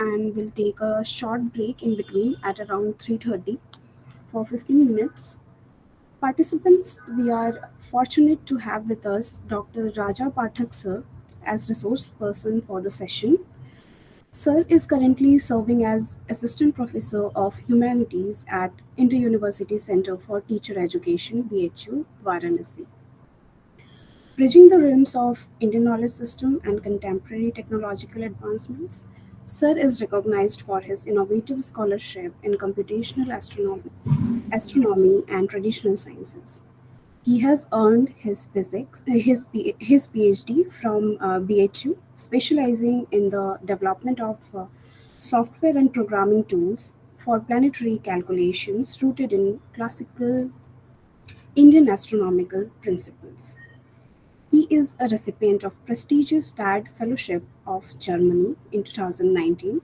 and we'll take a short break in between at around 3:30 for 15 minutes. Participants, we are fortunate to have with us Dr. Raja Pathak sir as resource person for the session. Sir is currently serving as Assistant Professor of Humanities at Inter-University Center for Teacher Education, BHU, Varanasi. Bridging the realms of Indian knowledge system and contemporary technological advancements, Sir is recognized for his innovative scholarship in computational astronomy and traditional sciences. He has earned his PhD from BHU, specializing in the development of software and programming tools for planetary calculations rooted in classical Indian astronomical principles. He is a recipient of prestigious TAD Fellowship of Germany in 2019.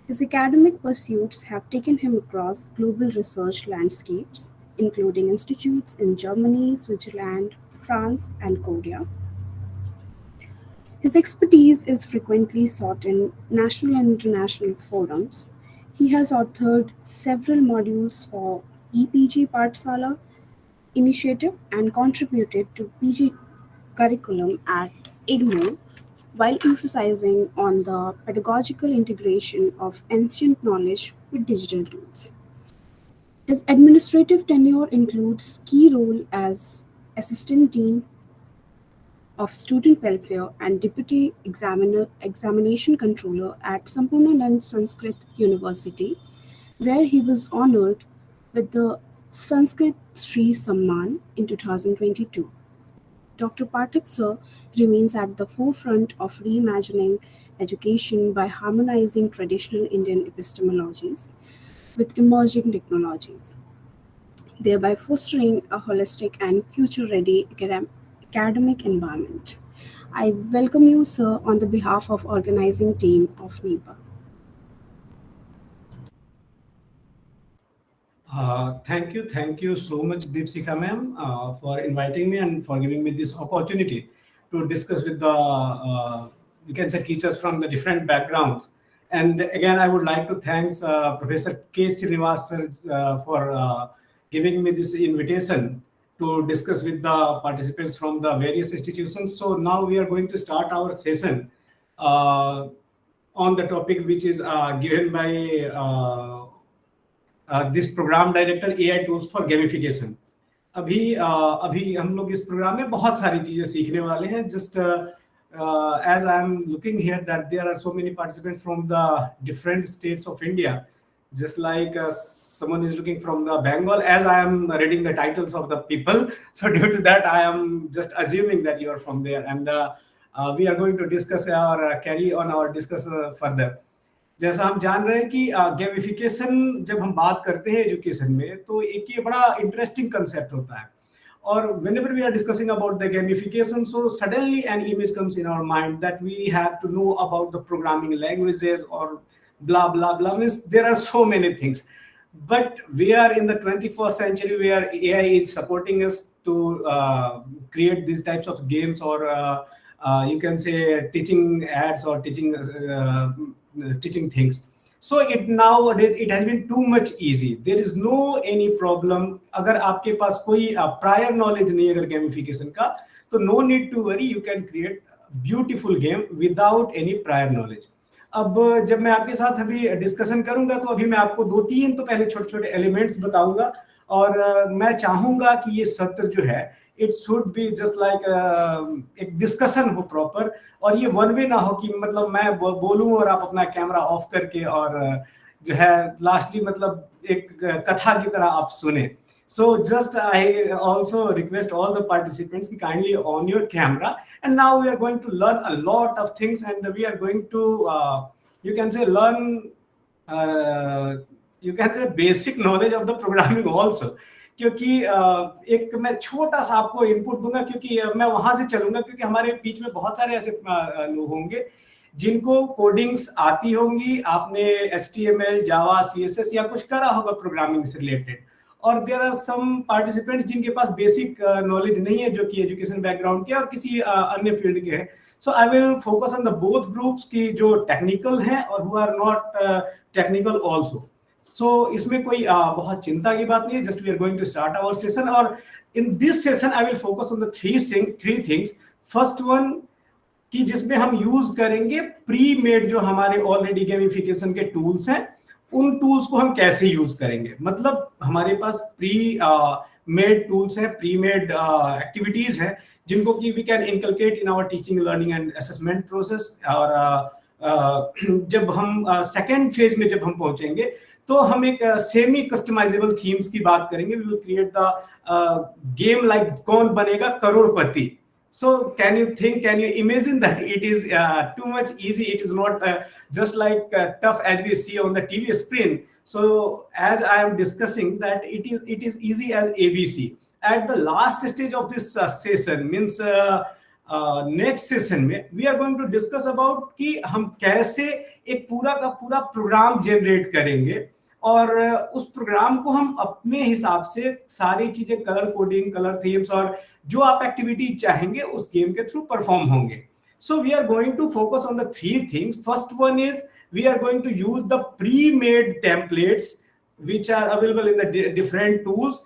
His academic pursuits have taken him across global research landscapes, including institutes in Germany, Switzerland, France, and Korea. His expertise is frequently sought in national and international forums. He has authored several modules for EPG Pathsala initiative and contributed to PG curriculum at IGNOU while emphasizing on the pedagogical integration of ancient knowledge with digital tools. His administrative tenure includes key role as Assistant Dean of Student Welfare and Deputy Examination Controller at Sampurnanand Sanskrit University, where he was honored with the Sanskrit Sri Samman in 2022. Dr. Pathak sir remains at the forefront of reimagining education by harmonizing traditional Indian epistemologies with emerging technologies, thereby fostering a holistic and future ready academic environment. I welcome you, sir, on the behalf of organizing team of NEPA. Thank you so much, Deepsika ma'am, for inviting me and for giving me this opportunity to discuss with the, you can say, teachers from the different backgrounds. And again, I would like to thank Professor K. Srinivas sir for giving me this invitation to discuss with the participants from the various institutions. So now we are going to start our session uh, on the topic which is given by this program director AI tools for gamification. अभी हम लोग इस programme में बहुत सारी चीजें सीखने वाले हैं. Just as I'm looking here that there are so many participants from the different states of India, just like someone is looking from the Bengal, as I am reading the titles of the people. So due to that, I am just assuming that you are from there, and we are going to discuss or carry on our discuss further. जैसा हम जान रहे हैं कि gamification जब हम बात करते हैं एजुकेशन में, तो एक ये बड़ा इंटरेस्टिंग कंसेप्ट होता है. और whenever we are discussing about the gamification, so suddenly an image comes in our mind that we have to know about the programming languages or blah blah blah, means there are so many things. But we are in the 21st century where AI is supporting us to create these types of games, or you can say teaching ads or teaching things. So it nowadays it has been too much easy. There is no any problem. अगर आपके पास कोई prior knowledge नहीं है अगर gamification का, तो no need to worry, you can create beautiful game without any prior knowledge. अब जब मैं आपके साथ अभी डिस्कशन करूंगा, तो अभी मैं आपको 2-3 तो पहले छोटे छोटे एलिमेंट्स बताऊंगा, और मैं चाहूंगा कि ये सत्र जो है it should be just like एक डिस्कशन हो प्रॉपर, और ये वन वे ना हो कि मतलब मैं बोलूं और आप अपना कैमरा ऑफ करके और जो है लास्टली मतलब एक कथा की तरह आप सुने. So just I also request all the participants to kindly on your camera, and now we are going to learn a lot of things, and we are going to you can say learn you can say basic knowledge of the programming also. क्योंकि एक मैं छोटा सा आपको input दूंगा, क्योंकि मैं वहां से चलूंगा, क्योंकि हमारे बीच में बहुत सारे ऐसे लोग होंगे जिनको कोडिंग्स आती होंगी. आपने HTML, जावा, CSS या कुछ करा होगा प्रोग्रामिंग से रिलेटेड, और देयर आर सम पार्टिसिपेंट्स जिनके पास बेसिक नॉलेज नहीं है, जो कि एजुकेशन बैकग्राउंड के और किसी अन्य फील्ड के हैं. So I will focus on the both groups की जो technical हैं और who are not technical also. So इसमें कोई बहुत चिंता की बात नहीं है. Just we are going to start our session. और in this session I will focus on the three things. First one कि जिसमें हम यूज करेंगे प्री मेड जो हमारे ऑलरेडी गेमिफिकेशन के टूल्स हैं, उन टूल्स को हम कैसे यूज करेंगे. मतलब हमारे पास प्री मेड टूल्स हैं, प्री मेड एक्टिविटीज हैं जिनको कि we can inculcate in our teaching, learning and assessment process. और जब हम सेकेंड फेज में जब हम पहुंचेंगे तो हम एक सेमी कस्टमाइजेबल थीम्स की बात करेंगे. We will create the game like Kaun Banega Crorepati. So can you imagine that it is too much easy? It is not just like tough as we see on the TV screen. So as I am discussing that it is easy as ABC. At the last stage of this session means next session में we are going to discuss about कि हम कैसे एक पूरा का पूरा programme generate करेंगे और उस प्रोग्राम को हम अपने हिसाब से सारी चीजें कलर कोडिंग, कलर थीम्स और जो आप एक्टिविटी चाहेंगे उस गेम के थ्रू परफॉर्म होंगे. So we are going to focus on the three things. First one is we are going to use the pre made templates which are available in the different tools.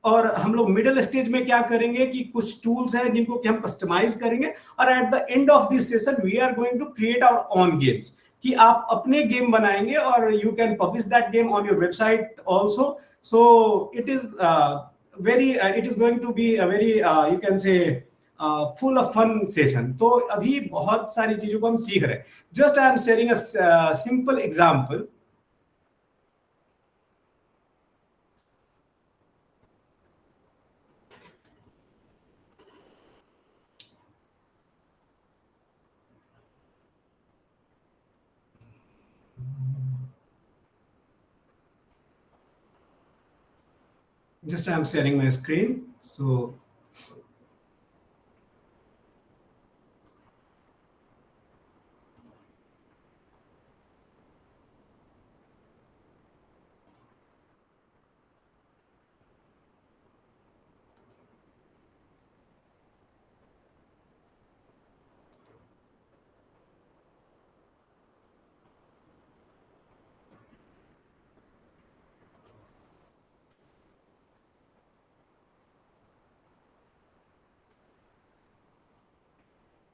और हम लोग middle stage में क्या करेंगे कि कुछ tools हैं जिनको कि हम कस्टमाइज करेंगे और at the end of this session we are going to create our own games कि आप अपने गेम बनाएंगे और you can publish that game on your website also. So it is it is going to be a very you can say full of fun session. तो अभी बहुत सारी चीजों को हम सीख रहे हैं. Just I am sharing a simple example. Just I am sharing my screen. So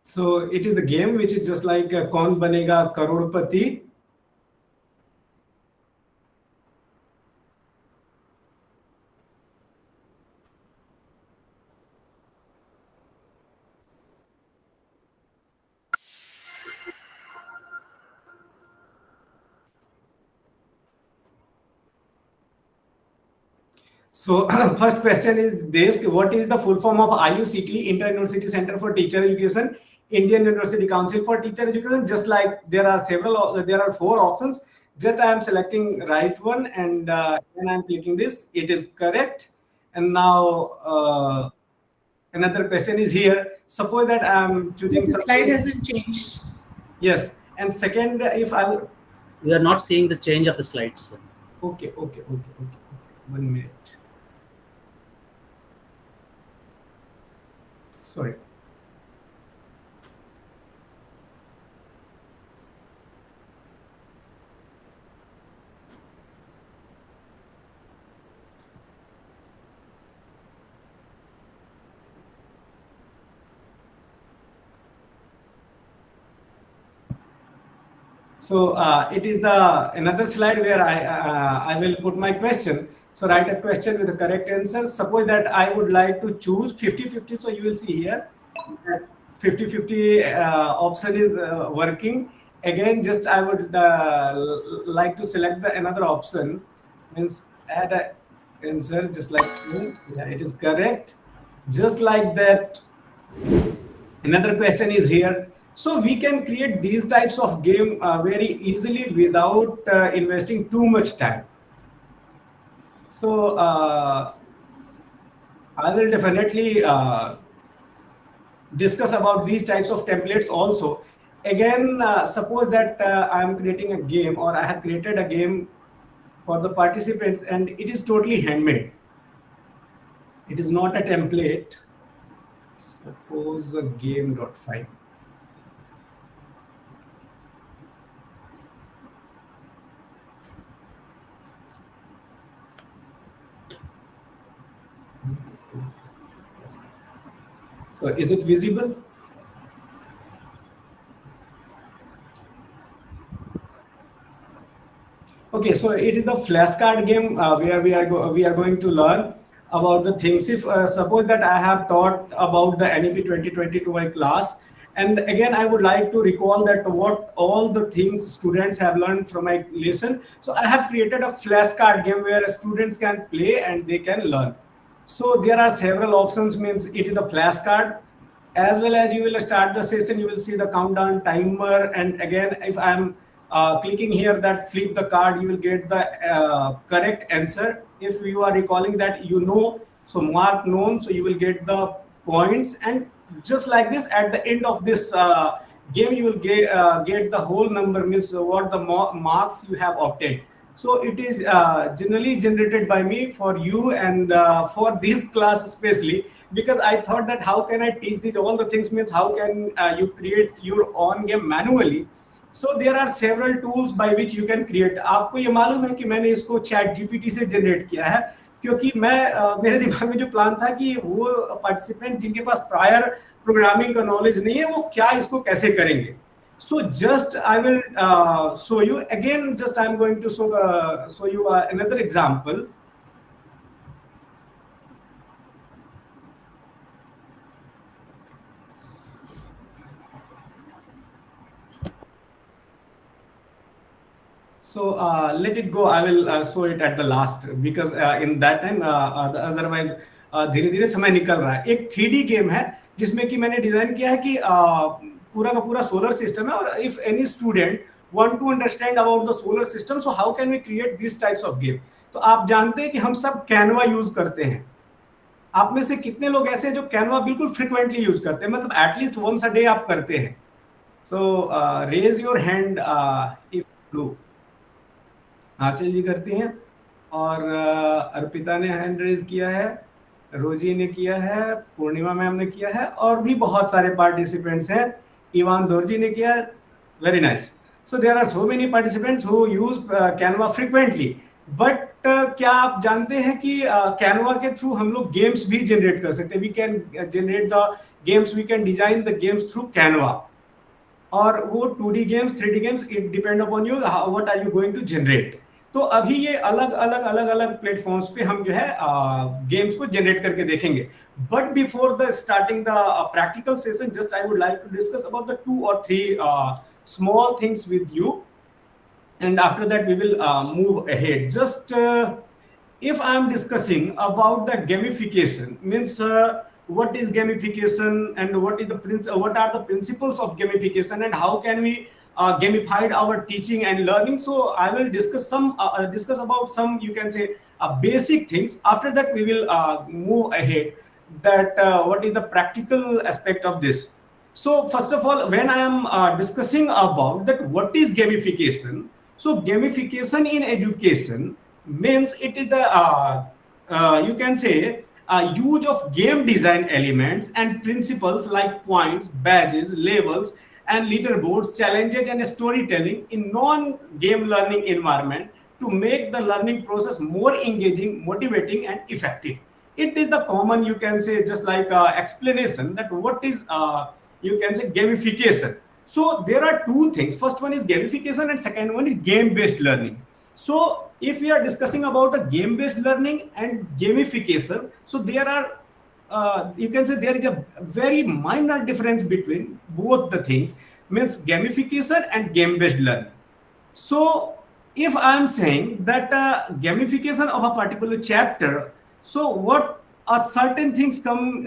So it is the game which is just like कौन बनेगा करोड़पति. So first question is this: what is the full form of IUCT, Inter University Center for Teacher Education, Indian University Council for Teacher Education? Just like there are four options. Just I am selecting right one and when I am clicking this, it is correct. And now another question is here. Suppose that I am choosing. So the slide hasn't changed. Yes. And second, if I we are not seeing the change of the slides. Okay. 1 minute. Sorry. So it is the another slide where I will put my question. So write a question with the correct answer. Suppose that I would like to choose 50-50. So you will see here 50-50 option is working. Again, just I would like to select another option. Means add a answer just like so. Yeah, it is correct. Just like that. Another question is here. So we can create these types of game very easily without investing too much time. So I will definitely discuss about these types of templates also. Again, suppose that I am creating a game or I have created a game for the participants and it is totally handmade. It is not a template. Suppose a game.5. So is it visible? Okay, so it is the flashcard game where we are going to learn about the things. If suppose that I have taught about the NEP 2020 to my class, and again I would like to recall that what all the things students have learned from my lesson. So I have created a flashcard game where students can play and they can learn. So there are several options. Means it is a flashcard. As well as you will start the session, you will see the countdown timer, and again if I'm clicking here that flip the card, you will get the correct answer. If you are recalling that, so mark known, so you will get the points, and just like this at the end of this game you will get the whole number, means what the marks you have obtained. So it is generally generated by me for you, and for this class especially, because I thought that how can I teach these all the things, means how can you create your own game manually. So there are several tools by which you can create. आपको ये मालूम है कि मैंने इसको chat GPT से generate किया है, क्योंकि मैं मेरे दिमाग में जो प्लान था कि वो पार्टिसिपेंट जिनके पास प्रायर प्रोग्रामिंग का नॉलेज नहीं है वो क्या इसको कैसे करेंगे. So just I will show you again. Just I'm going to show you another example. So let it go. I will show it at the last, because in that time otherwise धीरे धीरे समय निकल रहा है. एक 3D game है जिसमें कि मैंने डिजाइन किया है कि पूरा का पूरा सोलर सिस्टम है, और if any student want to understand about the solar system, so how can we create this types of game. तो आप जानते हैं कि हम सब कैनवा यूज करते हैं. आप में से कितने लोग ऐसे हैं जो कैनवा बिल्कुल फ्रिक्वेंटली यूज करते हैं, मतलब एटलीस्ट वंस अ डे आप करते हैं. So raise your hand if do. Anchal ji करती हैं, और अर्पिता ने हैंड रेज किया है, रोजी ने किया है, पूर्णिमा मैम ने किया है, और भी बहुत सारे पार्टिसिपेंट्स हैं. इवान दोरजी ने किया है. Very nice. So there are so many participants who use Canva frequently. But क्या आप जानते हैं कि कैनवा के थ्रू हम लोग गेम्स भी जनरेट कर सकते हैं. We can generate the games, we can design the games through Canva. और वो 2D games, 3D games, it depend upon you what are you going to generate. तो अभी ये अलग अलग प्लेटफॉर्म्स पे हम जो है गेम्स को जनरेट करके देखेंगे. But before the starting the practical session, just I would like to discuss about the 2 or 3 small things with you, and after that we will move ahead. Just if I am discussing about the gamification, means what is gamification and what are the principles of gamification, and how can we gamified our teaching and learning. So I will discuss about some, you can say, basic things. After that we will move ahead that what is the practical aspect of this. So first of all, when I am discussing about that what is gamification, so gamification in education means it is the you can say use of game design elements and principles like points, badges, labels, and leaderboards, challenges, and storytelling in non-game learning environment to make the learning process more engaging, motivating, and effective. It is the common, you can say, just like explanation that what is, you can say, gamification. So there are 2 things. First one is gamification, and second one is game-based learning. So if we are discussing about a game-based learning and gamification, so there are you can say there is a very minor difference between both the things, means gamification and game-based learning. So if I am saying that gamification of a particular chapter, so what are certain things come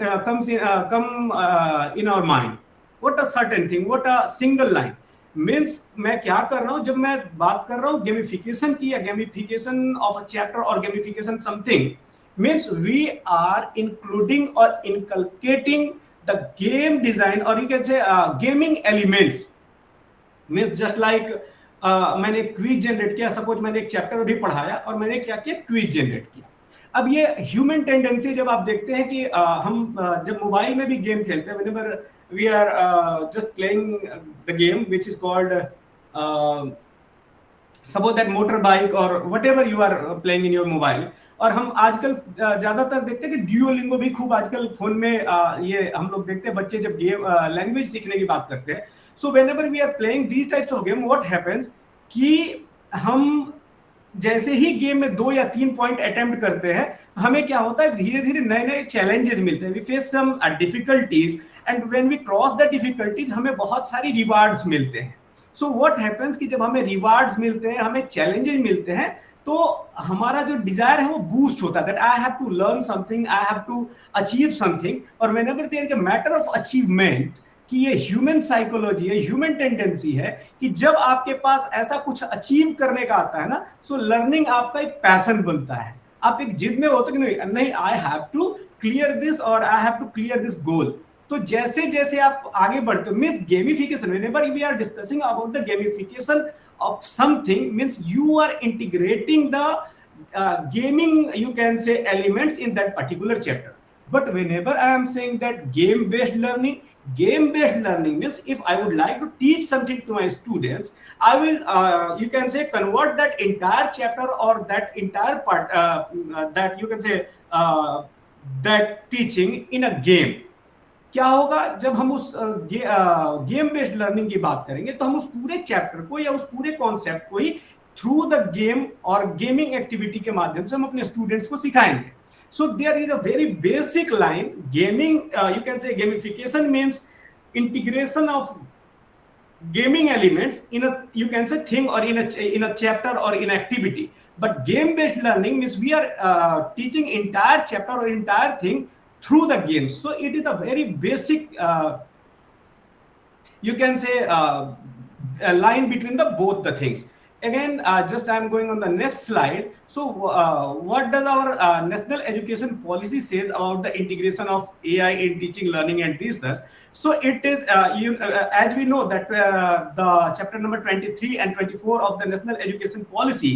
in our mind. What a certain thing, what a single line means. मैं क्या कर रहा हूं जब मैं बात कर रहा हूं gamification की, या gamification of a chapter or gamification something, means we are including or inculcating the game design, or you can say gaming elements. means just like मैंने क्विज जनरेट किया. सपोज मैंने एक चैप्टर अभी पढ़ाया और मैंने क्या किया, क्विज जनरेट किया. अब ये ह्यूमन टेंडेंसी, जब आप देखते हैं कि हम जब मोबाइल में भी गेम खेलते हैं, whenever we are just playing the game which is called suppose that motorbike और whatever you are playing in your mobile. और हम आजकल ज्यादातर देखते हैं कि ड्यूओलिंगो भी खूब आजकल फोन में ये हम लोग देखते हैं बच्चे जब गेम लैंग्वेज सीखने की बात करते हैं। So whenever we are playing these types of game what happens कि हम जैसे ही गेम में 2 या 3 पॉइंट अटेम्प्ट करते हैं, हमें क्या होता है, धीरे धीरे नए नए चैलेंजेस मिलते हैं, we face some difficulties, and when we cross the difficulties हमें बहुत सारी रिवार्ड्स मिलते हैं। सो व्हाट हैपेंस कि जब हमें रिवार्ड्स मिलते हैं, हमें चैलेंजेस मिलते हैं, तो हमारा जो डिजायर है वो बूस्ट होता है, that I have to learn something, I have to achieve something. और whenever there is a matter of achievement, कि ये ह्यूमन साइकोलॉजी है, ह्यूमन टेंडेंसी है कि जब आपके पास ऐसा कुछ अचीव करने का आता है ना, सो लर्निंग आपका एक पैशन बनता है। आप एक जिद में होते कि नहीं I have to clear this और I have to clear this goal. तो जैसे जैसे आप आगे बढ़ते हो, means gamification, whenever we are discussing about the gamification of something, means you are integrating the gaming, you can say, elements in that particular chapter. But whenever I am saying that game based learning means if I would like to teach something to my students, I will you can say convert that entire chapter or that entire part that you can say that teaching in a game. क्या होगा जब हम उस game based learning की बात करेंगे, तो हम उस पूरे चैप्टर को या उस पूरे कॉन्सेप्ट को ही थ्रू द गेम और गेमिंग एक्टिविटी के माध्यम से हम अपने स्टूडेंट्स को सिखाएंगे। So there is a very basic line, gaming you can say gamification means integration of gaming elements in a, you can say, thing or in a chapter or in activity. But game based learning means we are teaching entire chapter or entire thing through the game. So it is a very basic you can say a line between the both the things. Again, just I'm going on the next slide. So what does our national education policy says about the integration of AI in teaching, learning and research? So it is as we know that the chapter number 23 and 24 of the national education policy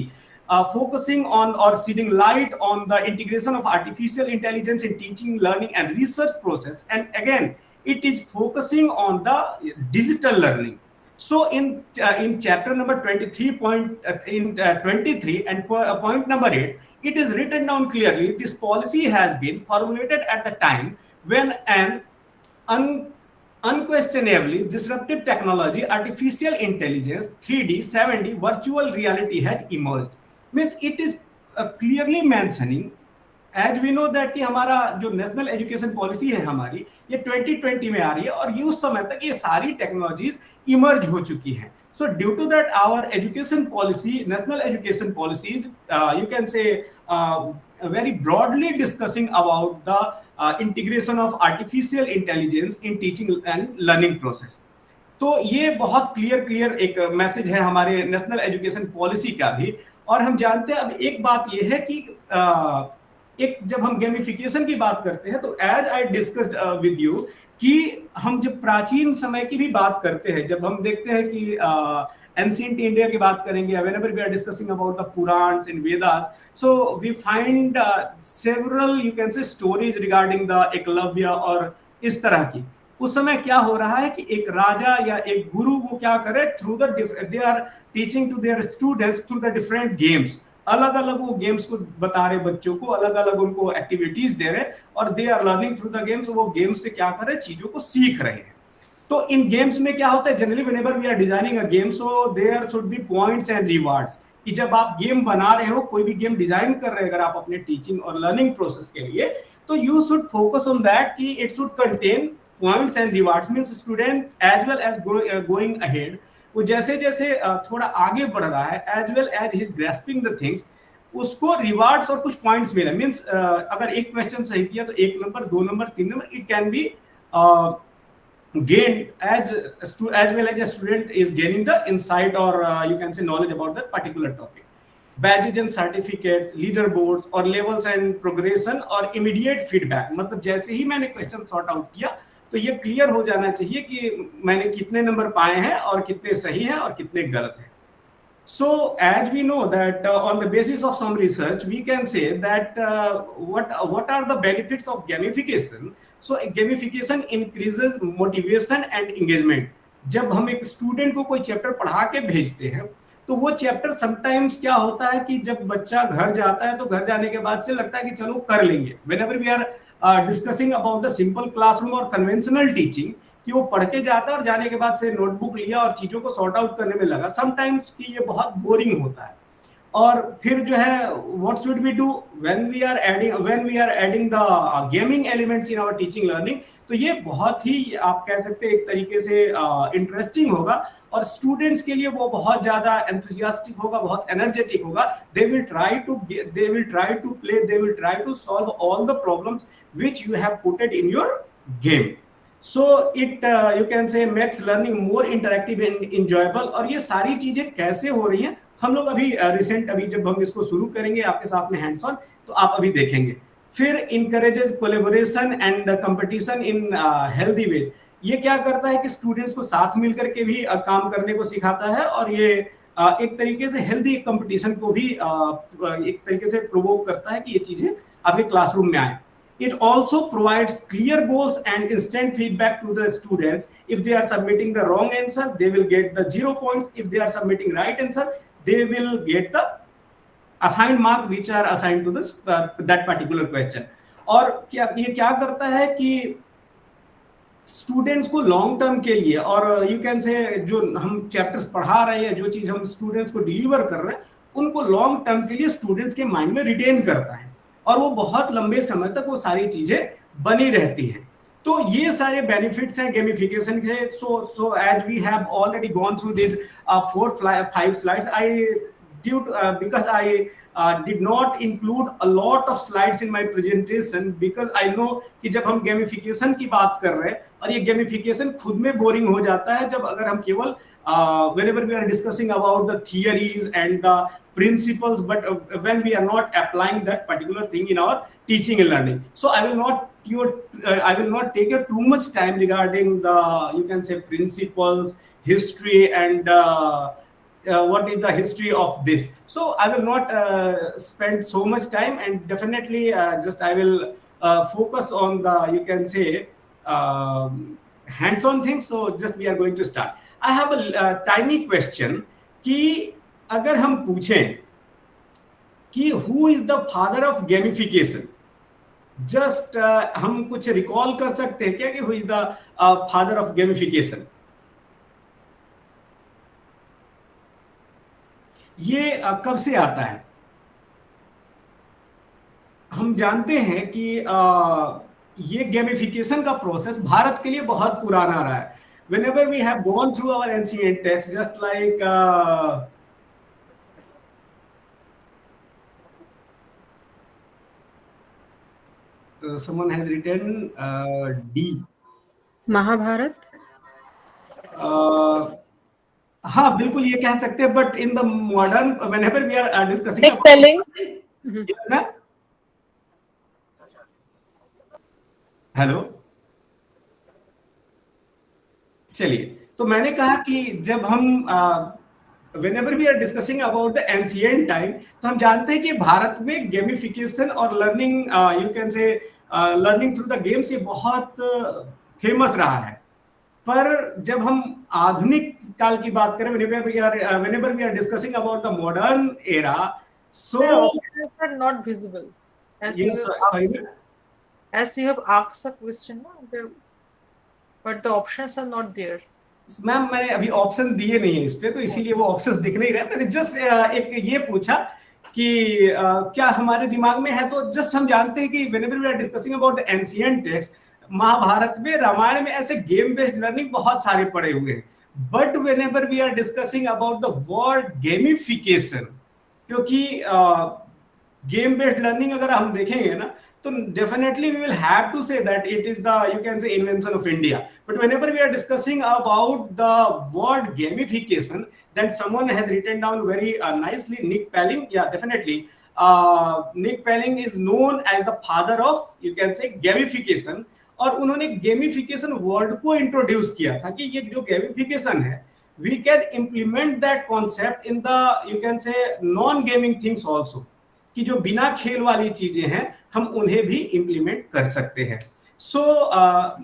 focusing on or shedding light on the integration of artificial intelligence in teaching, learning and research process. And again, it is focusing on the digital learning. So in chapter number 23 23 and point number 8, it is written down clearly, this policy has been formulated at the time when an unquestionably disruptive technology, artificial intelligence, 3D, 7D, virtual reality has emerged. Means it is clearly mentioning, as we know that कि हमारा जो national education policy है हमारी, ये 2020 में आ रही है और ये उस समय तक ये सारी टेक्नोलॉजीज इमर्ज हो चुकी हैं. So due to that, our education policy, national education policies, you can say very broadly discussing about the integration of artificial intelligence in teaching and learning process. तो ये बहुत क्लियर एक मैसेज है हमारे national education policy का भी. और हम जानते हैं, अब एक बात ये है कि एक जब हम गेमिफिकेशन की बात करते हैं, तो as I discussed with you कि हम जब प्राचीन समय की भी बात करते हैं, जब हम देखते हैं कि एंशिएंट इंडिया की बात करेंगे, whenever we are discussing about the Purans and Vedas, so we find several, you can say, stories regarding the Eklavya और इस तरह की. उस समय क्या हो रहा है कि एक राजा या एक गुरु वो क्या करे, through the they are teaching to their students through the different games. अलग अलग वो गेम्स को बता रहे बच्चों को, अलग अलग उनको एक्टिविटीज दे रहे, और they are learning through the games. वो गेम्स से क्या कर रहे, चीजों को सीख रहे हैं. तो इन गेम्स में क्या होता है, generally whenever we are designing a game, so there should be points and rewards. कि जब आप गेम बना रहे हो, कोई भी गेम डिजाइन कर रहे हैं अगर आप अपने टीचिंग और लर्निंग प्रोसेस के लिए, तो you should focus on that कि it should contain points and rewards. Means student as well as going ahead, वो जैसे जैसे थोड़ा आगे बढ़ रहा है, as well as he is grasping the things, उसको rewards और कुछ points मिले. Means अगर एक क्वेश्चन सही किया तो 1 number, 2 number, 3 number, it can be gained as well as a student is gaining the insight or you can say knowledge about that particular topic. Badges and certificates, leaderboards और levels and progression और immediate feedback. मतलब जैसे ही मैंने question sort out किया, तो ये clear हो जाना चाहिए कि मैंने कितने नंबर पाए हैं और कितने सही हैं और कितने गलत हैं. So as we know that on the basis of some research, we can say that what are the benefits of gamification. So gamification increases motivation and engagement. जब हम एक स्टूडेंट को कोई चैप्टर पढ़ा के भेजते हैं, तो वो चैप्टर समटाइम्स क्या होता है कि जब बच्चा घर जाता है तो घर जाने के बाद से लगता है कि चलो कर लेंगे, whenever we are discussing about the simple classroom और कन्वेंशनल टीचिंग, कि वो पढ़ के जाता है और जाने के बाद से नोटबुक लिया और चीजों को सॉर्ट आउट करने में लगा, समटाइम्स कि ये बहुत बोरिंग होता है। और फिर जो है what should we do when we are adding the gaming elements in our teaching learning, तो ये बहुत ही आप कह सकते हैं एक तरीके से इंटरेस्टिंग होगा और स्टूडेंट्स के लिए वो बहुत ज्यादा एंथुसियास्टिक होगा, बहुत एनर्जेटिक होगा। They will try to play, they will try to solve all the problems which you have putted in your game. So it you can say makes learning more interactive and enjoyable. और ये सारी चीजें कैसे हो रही हैं, हम लोग अभी अभी जब हम इसको शुरू करेंगे आपके साथ में हैंड्स ऑन, तो आप अभी देखेंगे। फिर encourages collaboration and competition in healthy ways. ये क्या करता है कि स्टूडेंट्स को साथ मिलकर के भी काम करने को सिखाता है, और ये एक तरीके से हेल्दी कंपटीशन को भी एक तरीके से प्रोवोक करता है कि ये चीजें आपके क्लासरूम में आए। It also provides clear goals and instant feedback to the students. If they are submitting the wrong answer, they will get the 0 points. If they are submitting right answer, they will get the assigned mark which are assigned to this that particular question. और ये क्या करता है कि students को long term के लिए, और यू कैन से जो हम चैप्टर्स पढ़ा रहे हैं, जो चीज हम स्टूडेंट्स को डिलीवर कर रहे हैं, उनको लॉन्ग टर्म के लिए स्टूडेंट्स के माइंड में रिटेन करता है, और वो बहुत लंबे समय तक वो सारी चीजें बनी रहती हैं। तो ये सारे बेनिफिट्स हैं गेमिफिकेशन के। So as we have already gone through this 4-5 slides, because I did not include a lot of slides in my presentation, because I know कि जब हम गेमिफिकेशन की बात कर रहे हैं, और ये गेमिफिकेशन खुद में बोरिंग हो जाता है जब अगर हम केवल whenever we are discussing about the theories and the principles, but when we are not applying that particular thing in our teaching and learning. So I will not take you too much time regarding the, you can say, principles, history, and what is the history of this. So I will not spend so much time, and definitely just I will focus on the, you can say, hands-on things. So just we are going to start. I have a tiny question कि अगर हम पूछें कि who is the father of gamification, just हम कुछ recall कर सकते हैं क्या कि who is the father of gamification? ये कब से आता है? हम जानते हैं कि ये गेमिफिकेशन का प्रोसेस भारत के लिए बहुत पुराना रहा है। Whenever we have gone through our ancient texts, just like someone has written D. Mahabharat. हाँ बिल्कुल ये कह सकते हैं, but in the modern whenever we are discussing Nick Pelling. yes ना, हेलो, चलिए। तो मैंने कहा कि जब हम whenever we are discussing about the ancient time, तो हम जानते हैं कि भारत में गेमिफिकेशन और लर्निंग, यू कैन से लर्निंग थ्रू द गेम्स, ये बहुत फेमस रहा है। पर जब हम आधुनिक काल की बात करें, whenever we are discussing about the modern era, so the options are not visible as yes, as you have asked a question, but the options are not there. Ma'am मैंने अभी ऑप्शन दिए नहीं है इस पे, तो इसीलिए वो ऑप्शंस दिख नहीं रहे। मैंने जस्ट एक ये पूछा कि क्या हमारे दिमाग में है, तो जस्ट हम जानते हैं कि whenever we are discussing about the ancient text, Mahabharat में, रामायण में ऐसे गेम बेस्ड लर्निंग बहुत सारे पड़े हुए हैं। But whenever we are discussing about the word gamification, क्योंकि गेम बेस्ड लर्निंग अगर हम देखेंगे ना, तो definitely we will have to say that it is the, you can say, invention of India. But whenever we are discussing about the word gamification, then someone has written down very nicely, Nick Pelling. Yeah, definitely. Nick Pelling is known as the father of, you can say, gamification. और उन्होंने gamification word को introduce किया था कि ये जो gamification है, we can implement that concept in the, you can say, non gaming things also, कि जो बिना खेल वाली चीजें हैं हम उन्हें भी इंप्लीमेंट कर सकते हैं। सो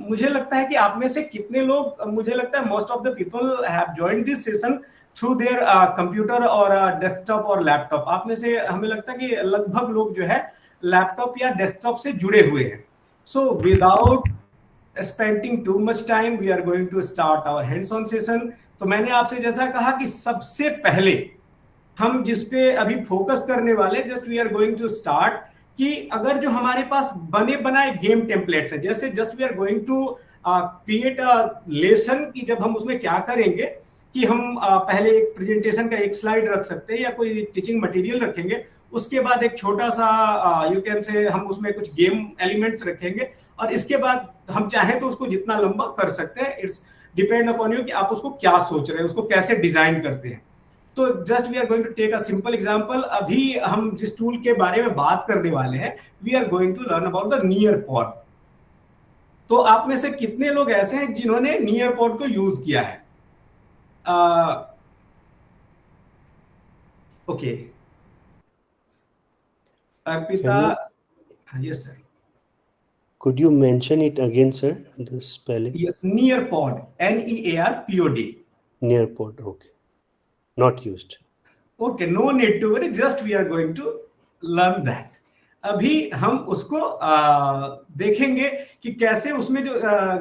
मुझे लगता है कि आप में से कितने लोग, मुझे लगता है most of the people have joined this session through their computer और डेस्कटॉप और लैपटॉप। आप में से हमें लगता है कि लगभग लोग जो है लैपटॉप या डेस्कटॉप से जुड़े हुए हैं। So without spending too much time we are going to start our hands on session. तो मैंने आपसे जैसा कहा कि सबसे पहले हम जिस पे अभी फोकस करने वाले, just we are going to start, कि अगर जो हमारे पास बने बनाए गेम टेम्पलेट्स हैं, जैसे just we are going to create a lesson, कि जब हम उसमें क्या करेंगे कि हम पहले एक प्रेजेंटेशन का एक स्लाइड रख सकते हैं या कोई टीचिंग मटेरियल रखेंगे, उसके बाद एक छोटा सा यू कैन से हम उसमें कुछ गेम एलिमेंट्स रखेंगे, और इसके बाद हम चाहें तो उसको जितना लंबा कर सकते हैं। इट्स डिपेंड अपॉन यू कि आप उसको क्या सोच रहे हैं, उसको कैसे डिजाइन करते हैं। तो just we are going to take a simple example. अभी हम जिस टूल के बारे में बात करने वाले हैं, we are going to learn about the Nearpod. तो आप में से कितने लोग ऐसे हैं जिन्होंने नियरपॉड को यूज किया है? Okay, Arpita, yes sir. Could you mention it again, sir? The spelling. Yes, Nearpod, NEARPOD. Nearpod. Okay. Not used. Okay, no need to worry. Just we are going to learn that. अभी हम उसको देखेंगे कि कैसे उसमें जो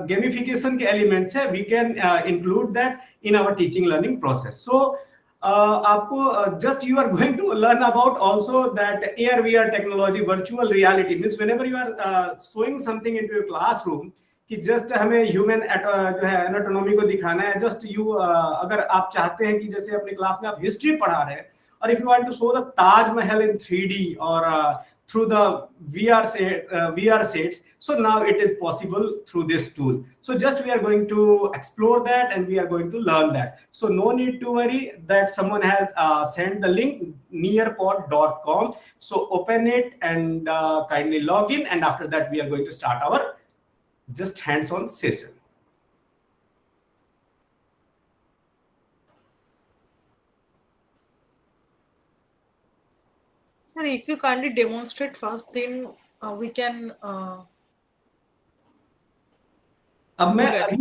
गेमिफिकेशन के elements है, we can include that in our teaching learning process. So आपको just you are going to learn about also that AR/VR technology, virtual reality means whenever you are showing something into your classroom, कि just हमें human जो है anatomy को दिखाना है। Just you अगर आप चाहते हैं कि जैसे अपने क्लास में आप हिस्ट्री पढ़ा रहे हैं, और if you want to show the Taj Mahal in 3D और through the VR sets, so now it is possible through this tool. So just we are going to explore that and we are going to learn that. So no need to worry that someone has sent the link nearpod.com. So open it and kindly log in, and after that we are going to start our just hands-on session. Sir, if you kindly demonstrate first, then we can. अब मैं अभी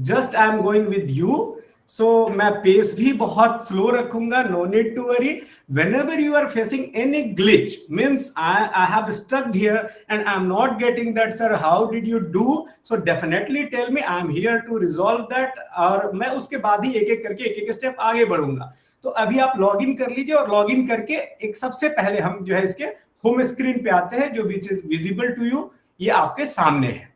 just I am going with you, so मैं pace भी बहुत slow रखूंगा। No need to worry. Whenever you are facing any glitch, means I have stuck here and I'm not getting that, sir, how did you do? So definitely tell me, I am here to resolve that, और मैं उसके बाद ही एक एक करके एक एक step आगे बढ़ूंगा। तो अभी आप लॉग इन कर लीजिए, और लॉग इन करके एक सबसे पहले हम जो है इसके होम स्क्रीन पे आते हैं, जो which is visible to you, ये आपके सामने है।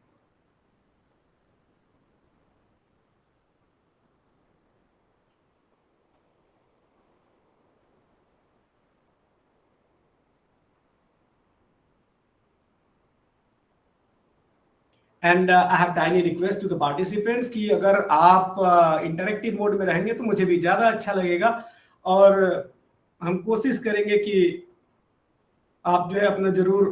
And I have tiny request to the participants कि अगर आप इंटरेक्टिव मोड में रहेंगे तो मुझे भी ज़्यादा अच्छा लगेगा, और हम कोशिश करेंगे कि आप जो है अपना जरूर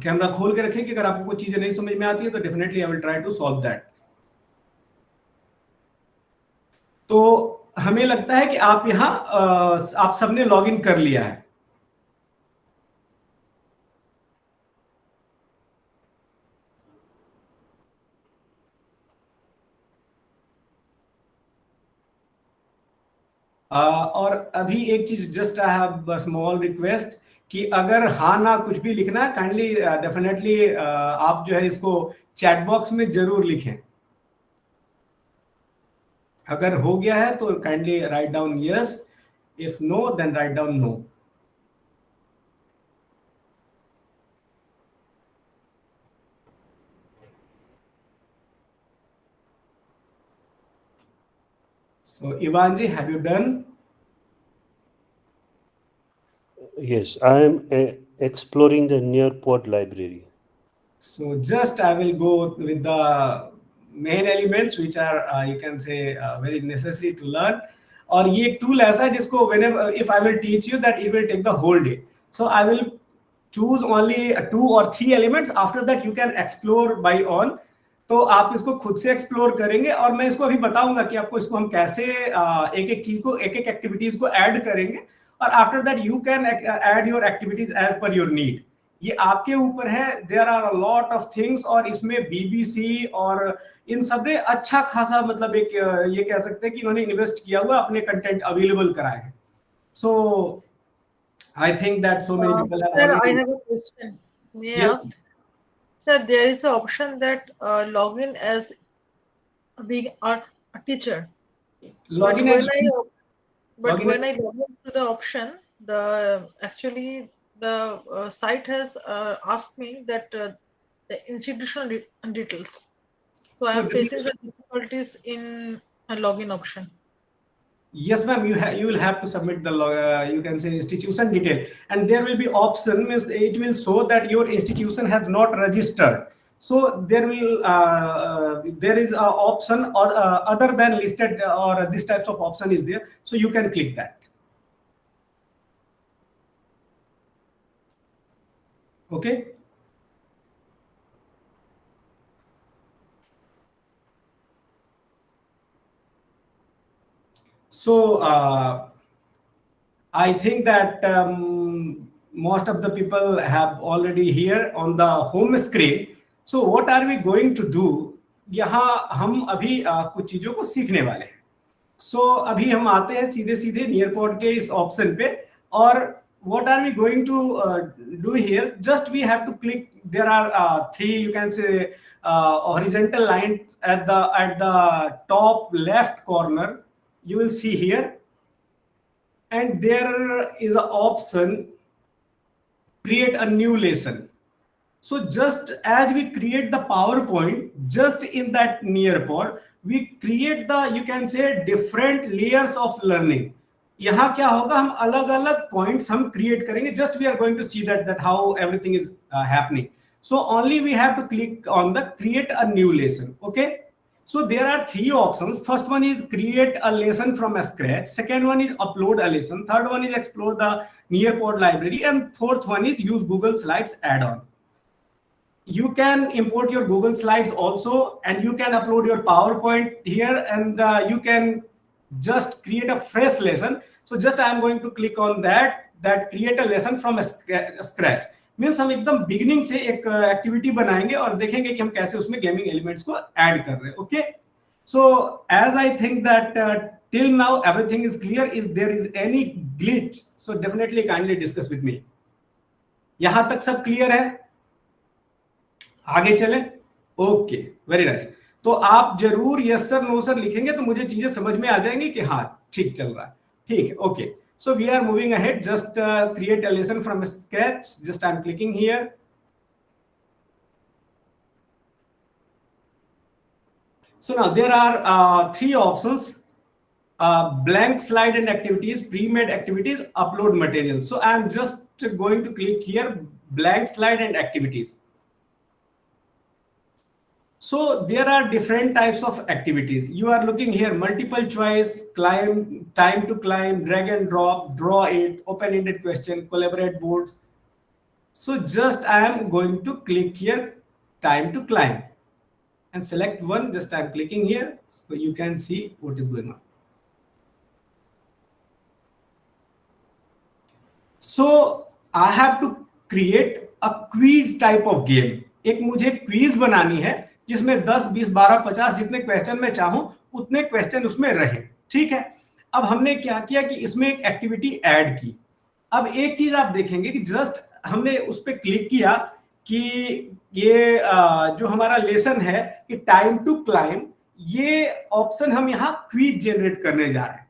कैमरा खोल के रखें, कि अगर आपको कोई चीज़ें नहीं समझ में आती है तो definitely I will try to solve that. तो हमें लगता है कि आप यहाँ आप सबने लॉग इन कर लिया है। और अभी एक चीज just I have small request कि अगर हाँ ना कुछ भी लिखना है, काइंडली डेफिनेटली आप जो है इसको चैट बॉक्स में जरूर लिखें। अगर हो गया है तो kindly write down yes, if no then write down no. So Ivanji, have you done? Yes, I am exploring the Nearpod library. So just I will go with the main elements which are you can say very necessary to learn. और ये एक tool ऐसा है जिसको whenever if I will teach you that it will take the whole day. So I will choose only 2 or 3 elements. After that you can explore by own. तो आप इसको खुद से एक्सप्लोर करेंगे, और मैं इसको अभी बताऊंगा कि आपको इसको हम कैसे एक एक चीज को, एक एक एक्टिविटीज को ऐड करेंगे, और after that you can add your activities as per your need. ये आपके ऊपर है। There are a lot of things, और इसमें बीबीसी और इन सब ने अच्छा खासा मतलब एक ये कह सकते हैं कि इन्होंने इन्वेस्ट किया हुआ, अपने कंटेंट अवेलेबल कराए हैं। So I think that so many people have Sir, I already. have a question. May I yes, ask? Sir, there is an option that login as being a teacher. But login when I login log into the option, the actually the site has asked me that the institutional details. So I so am facing the difficulties in a login option. yes ma'am, you will have to submit the you can say institution detail, and there will be option, means it will show that your institution has not registered. So there is a option, or other than listed, or this types of option is there, so you can click that. Okay, so I think that most of the people have already here on the home screen. So what are we going to do? यहाँ हम अभी कुछ चीजों को सीखने वाले हैं। So अभी हम आते हैं सीधे सीधे नियरपॉड के इस ऑप्शन पे, और what are we going to do here? Just we have to click. There are three, you can say, horizontal lines at the top left corner. You will see here, and there is an option create a new lesson. So just as we create the PowerPoint, just in that Nearpod, we create the, you can say, different layers of learning. यहाँ क्या होगा, हम अलग अलग points हम create करेंगे. Just we are going to see that how everything is happening. So only we have to click on the create a new lesson. Okay, so there are three options. First one is create a lesson from scratch, second one is upload a lesson, third one is explore the Nearpod library, and fourth one is use Google Slides add-on. You can import your Google Slides also, and you can upload your PowerPoint here, and you can just create a fresh lesson. So just I am going to click on that create a lesson from scratch. Means हम एकदम beginning से एक activity बनाएंगे और देखेंगे कि हम कैसे उसमें गेमिंग एलिमेंट्स को ऐड कर रहे हैं. Okay, so as I think that till now everything is clear. Is there is any glitch? So definitely kindly discuss with me. यहां तक सब क्लियर है? आगे चलें? Okay, very nice. तो आप जरूर यस सर नो सर लिखेंगे तो मुझे चीजें समझ में आ जाएंगी कि हाँ ठीक चल रहा है. ठीक है, okay. So we are moving ahead. Just create a lesson from scratch. Just I'm clicking here. So now there are three options: blank slide and activities, pre-made activities, upload materials. So I'm just going to click here, blank slide and activities. So there are different types of activities. You are looking here, multiple choice, climb, time to climb, drag and drop, draw it, open-ended question, collaborate boards. So just I am going to click here, time to climb, and select one. Just I am clicking here, so you can see what is going on. So I have to create a quiz type of game. एक मुझे quiz बनानी है जिसमें 10, 20, 12, 50 जितने question मैं चाहूं उतने question उसमें रहे. ठीक है, अब हमने क्या किया कि इसमें एक एक्टिविटी ऐड की. अब एक चीज आप देखेंगे कि जस्ट हमने उस पर क्लिक किया कि ये जो हमारा लेसन है कि टाइम टू क्लाइम, ये ऑप्शन हम यहाँ क्विज जनरेट करने जा रहे हैं.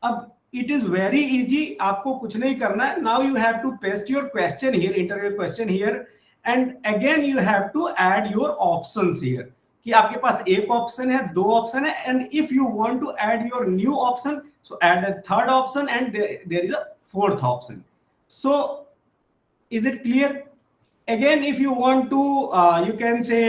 अब इट इज वेरी इजी, आपको कुछ नहीं करना है. Now you have to paste your question here, enter your question here, and again you have to add your options here. कि आपके पास एक ऑप्शन है, दो ऑप्शन है, and if you want to add your new option, so add a third option, and there is a fourth option. So is it clear? Again, if you want to you can say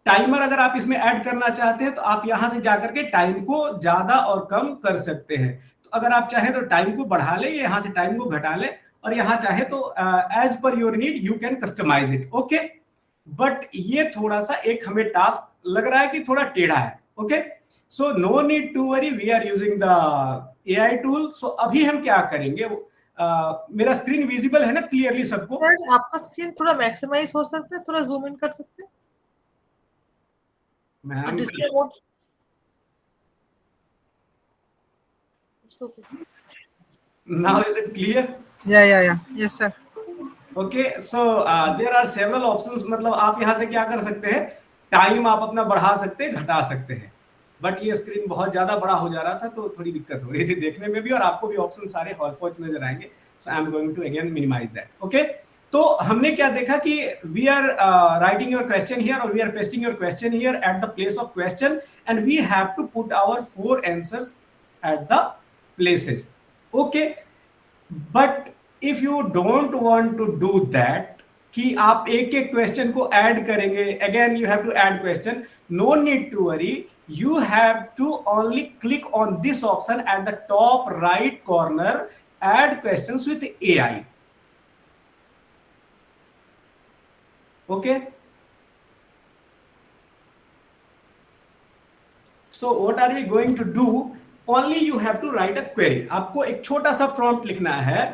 timer अगर आप इसमें add करना चाहते हैं तो आप यहां से जाकर के टाइम को ज्यादा और कम कर सकते हैं. तो अगर आप चाहें तो टाइम को बढ़ा ले, यहां से टाइम को घटा ले, और यहां चाहे तो as per your need you can customize it. Okay, but ये थोड़ा सा एक हमें टास्क लग रहा है कि थोड़ा टेढ़ा है. Okay, so no need to worry, we are using the AI tool. So अभी हम क्या करेंगे, मेरा स्क्रीन विजिबल है ना क्लियरली सबको? सर आपका स्क्रीन थोड़ा मैक्सिमाइज हो सकता है, थोड़ा जूम इन कर सकते हैं ma'am display mode? Now is it clear? Yeah. Yes, sir. Okay, so there are several options, मतलब आप यहाँ से क्या कर सकते हैं, टाइम आप अपना बढ़ा सकते हैं, घटा सकते हैं। बट ये स्क्रीन बहुत ज्यादा बड़ा हो जा रहा था तो थोड़ी दिक्कत हो रही थी देखने में भी, और आपको भी ऑप्शन सारे हॉच नजर आएंगे। So I am going to again minimize that. Okay, तो हमने क्या देखा कि we are writing your question here और we are pasting your question here at the place of question and we have to put our 4 answers at the places. Okay, but if you don't want to do that कि आप एक एक question को add करेंगे, again you have to add question, no need to worry, you have to only click on this option at the top right corner, add questions with AI. Okay, so what are we going to do? Only you have to write a query. आपको एक छोटा सा prompt लिखना है,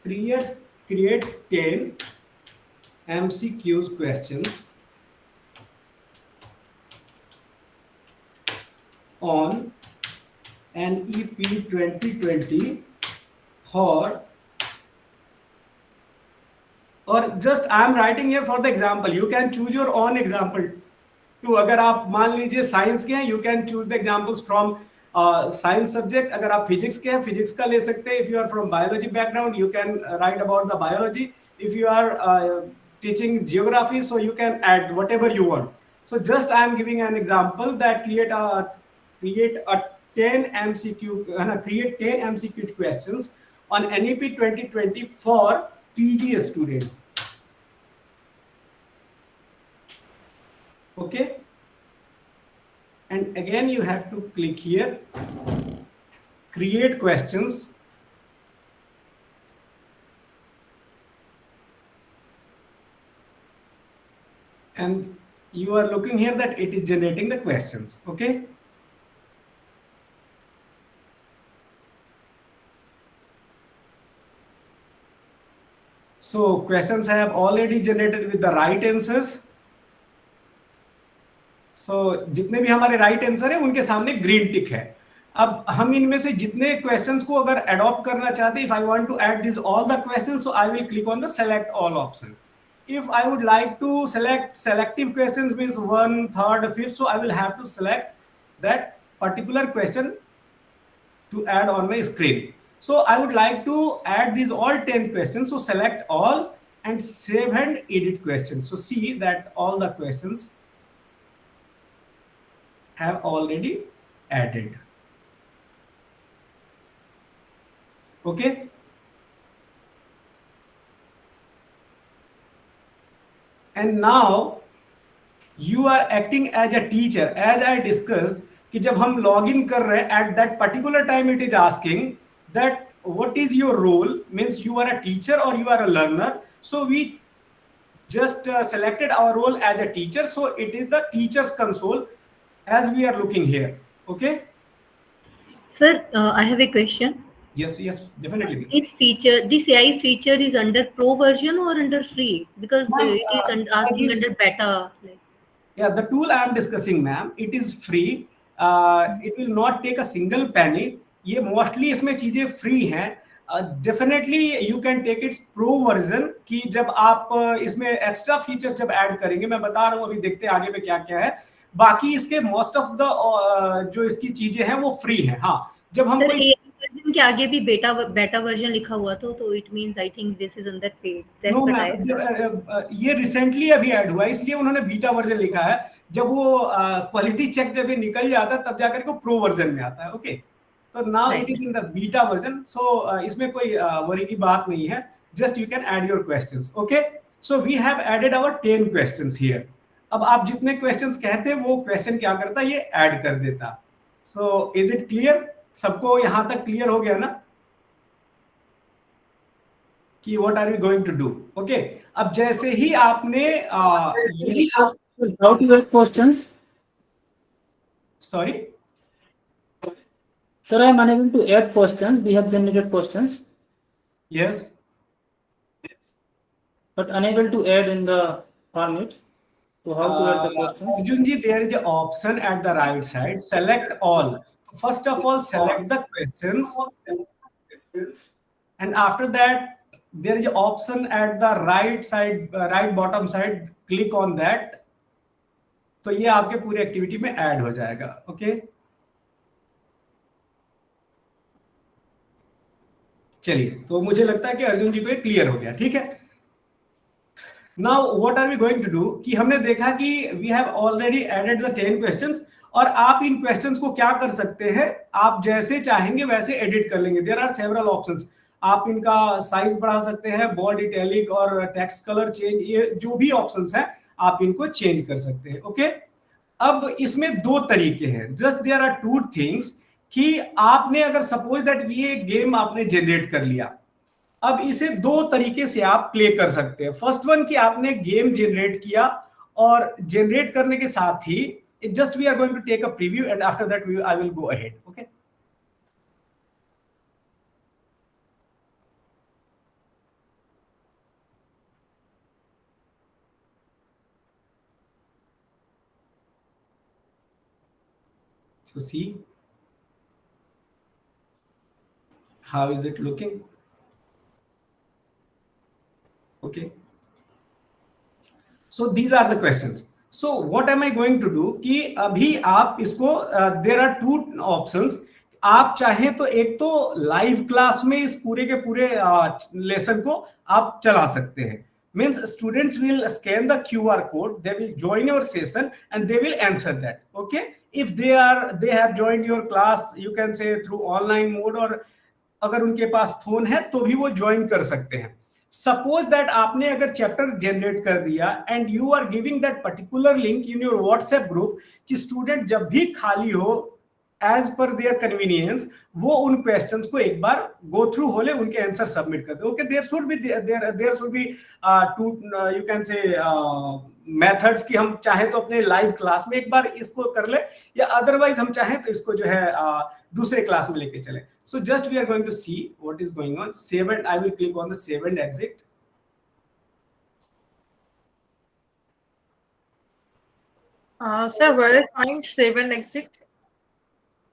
create 10 MCQs questions on NEP 2020 for, or just I am writing here for the example, you can choose your own example too. अगर आप मान लीजिए साइंस के हैं, you can choose the examples from science subject. अगर आप physics के हैं, फिजिक्स का ले सकते हैं. If you are from biology background, you can write about the biology. If you are teaching geography, so you can add whatever you want. So just I am giving an example that create a 10 MCQ, create 10 MCQ questions on NEP 2020 for PG students. Okay, and again you have to click here, create questions, and you are looking here that it is generating the questions. Okay, so questions I have already generated with the right answers. So जितने भी हमारे right answer है उनके सामने green टिक है। अब हम इनमें से जितने क्वेश्चंस को अगर अडॉप्ट करना चाहते हैं, if I want to add this all the questions, so I will click on the select all option. If I would like to select selective questions, means 1, 3rd, 5th, so I will have to select that particular question to add on my screen. So I would like to add these all 10 questions, so select all and save and edit questions. So see that all the questions have already added. Okay, and now you are acting as a teacher. As I discussed कि जब हम log in कर रहे हैं, at that particular time it is asking that what is your role, means you are a teacher or you are a learner. So we just selected our role as a teacher, so it is the teacher's console as we are looking here. Okay, Sir, I have a question. yes, definitely. This AI feature is under pro version or under free? Because it is asking under beta. Yeah, the tool I am discussing, ma'am, it is free. It will not take a single penny. ये mostly इसमें चीजें free हैं. Definitely you can take its pro version कि जब आप इसमें extra features जब add करेंगे, मैं बता रहा हूँ, अभी देखते हैं आगे में क्या क्या है. बाकी इसके most of the जो इसकी चीजें हैं वो free हैं. हाँ, जब हम कोई वर्जन के आगे भी बेटा वर्जन लिखा हुआ था, तो it means I think this is under paid. No ma'am, ये रिसेंटली अभी ऐड हुआ है, इसलिए उन्होंने बीटा वर्जन लिखा है. जब वो क्वालिटी चेक जब ये निकल जाता है तब जाकर को प्रो वर्जन में आता है. ओके, तो now it is in the beta version, so इसमें कोई वरी की बात नहीं है. Just you can add your questions. Okay, so we have added our 10 questions here. अब आप जितने क्वेश्चंस कहते हैं वो क्वेश्चन क्या करता है, ये ऐड कर देता. So is it clear? सबको यहां तक क्लियर हो गया ना कि what are we going to do? Okay, अब जैसे ही आपने Without your questions, sorry Sir, I am unable to add questions. We have generated questions, Yes. but unable to add in the format. So how to add the questions? Arjun ji, there is an option at the right side. Select all. First of all, select the questions, and after that, there is an option at the right side, right bottom side. Click on that. तो ये आपके पूरी activity में add हो जाएगा. Okay, चलिए, तो मुझे लगता है कि अर्जुन जी को ये क्लियर हो गया. ठीक है. Now what are we going to do, कि हमने देखा कि we have already added the 10 questions, और आप इन क्वेश्चंस को क्या कर सकते हैं, आप जैसे चाहेंगे वैसे एडिट कर लेंगे. There are several options. आप इनका साइज बढ़ा सकते हैं, बोल्ड, इटैलिक और टेक्स्ट कलर चेंज, ये जो भी ऑप्शंस हैं आप इनको चेंज कर सकते हैं. ओके, अब इसमें दो तरीके हैं. Just there are two things, कि आपने अगर सपोज दैट ये गेम आपने जनरेट कर लिया, अब इसे दो तरीके से आप प्ले कर सकते हैं. फर्स्ट वन, कि आपने गेम जनरेट किया, और जनरेट करने के साथ ही just we are going to take a preview, and after that I will go ahead. Okay, so see how is it looking. Okay, so these are the questions. So what am I going to do, कि अभी आप इसको there are two options. आप चाहें तो एक तो live class में इस पूरे के पूरे लेसन को आप चला सकते हैं. Means students will scan the QR code, they will join your session and they will answer that. Okay, if they have joined your class, you can say through online mode, और अगर उनके पास phone है तो भी वो join कर सकते हैं. सपोज दैट आपने अगर चैप्टर जनरेट कर दिया and you are giving that particular link in your WhatsApp group, कि स्टूडेंट जब भी खाली हो एज पर देयर कन्वीनियंस वो उन क्वेश्चंस को एक बार गो थ्रू हो ले, उनके आंसर सबमिट कर दे. Okay, there should be two you can say methods, कि हम चाहे तो अपने लाइव क्लास में एक बार इसको कर ले, या अदरवाइज हम चाहें तो इसको जो है दूसरे क्लास में लेके चले. So just we are going to see what is going on. Save and I will click on the save and exit. Sir, where is find save and exit?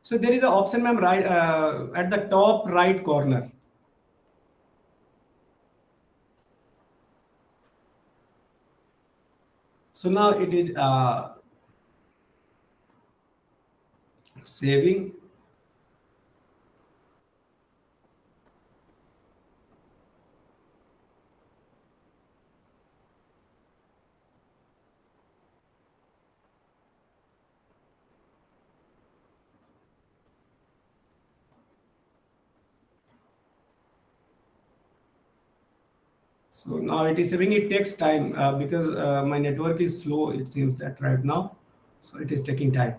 So there is an option, ma'am, right at the top right corner. So now it is saving. So now it is saving. It takes time because my network is slow, it seems that right now. So it is taking time.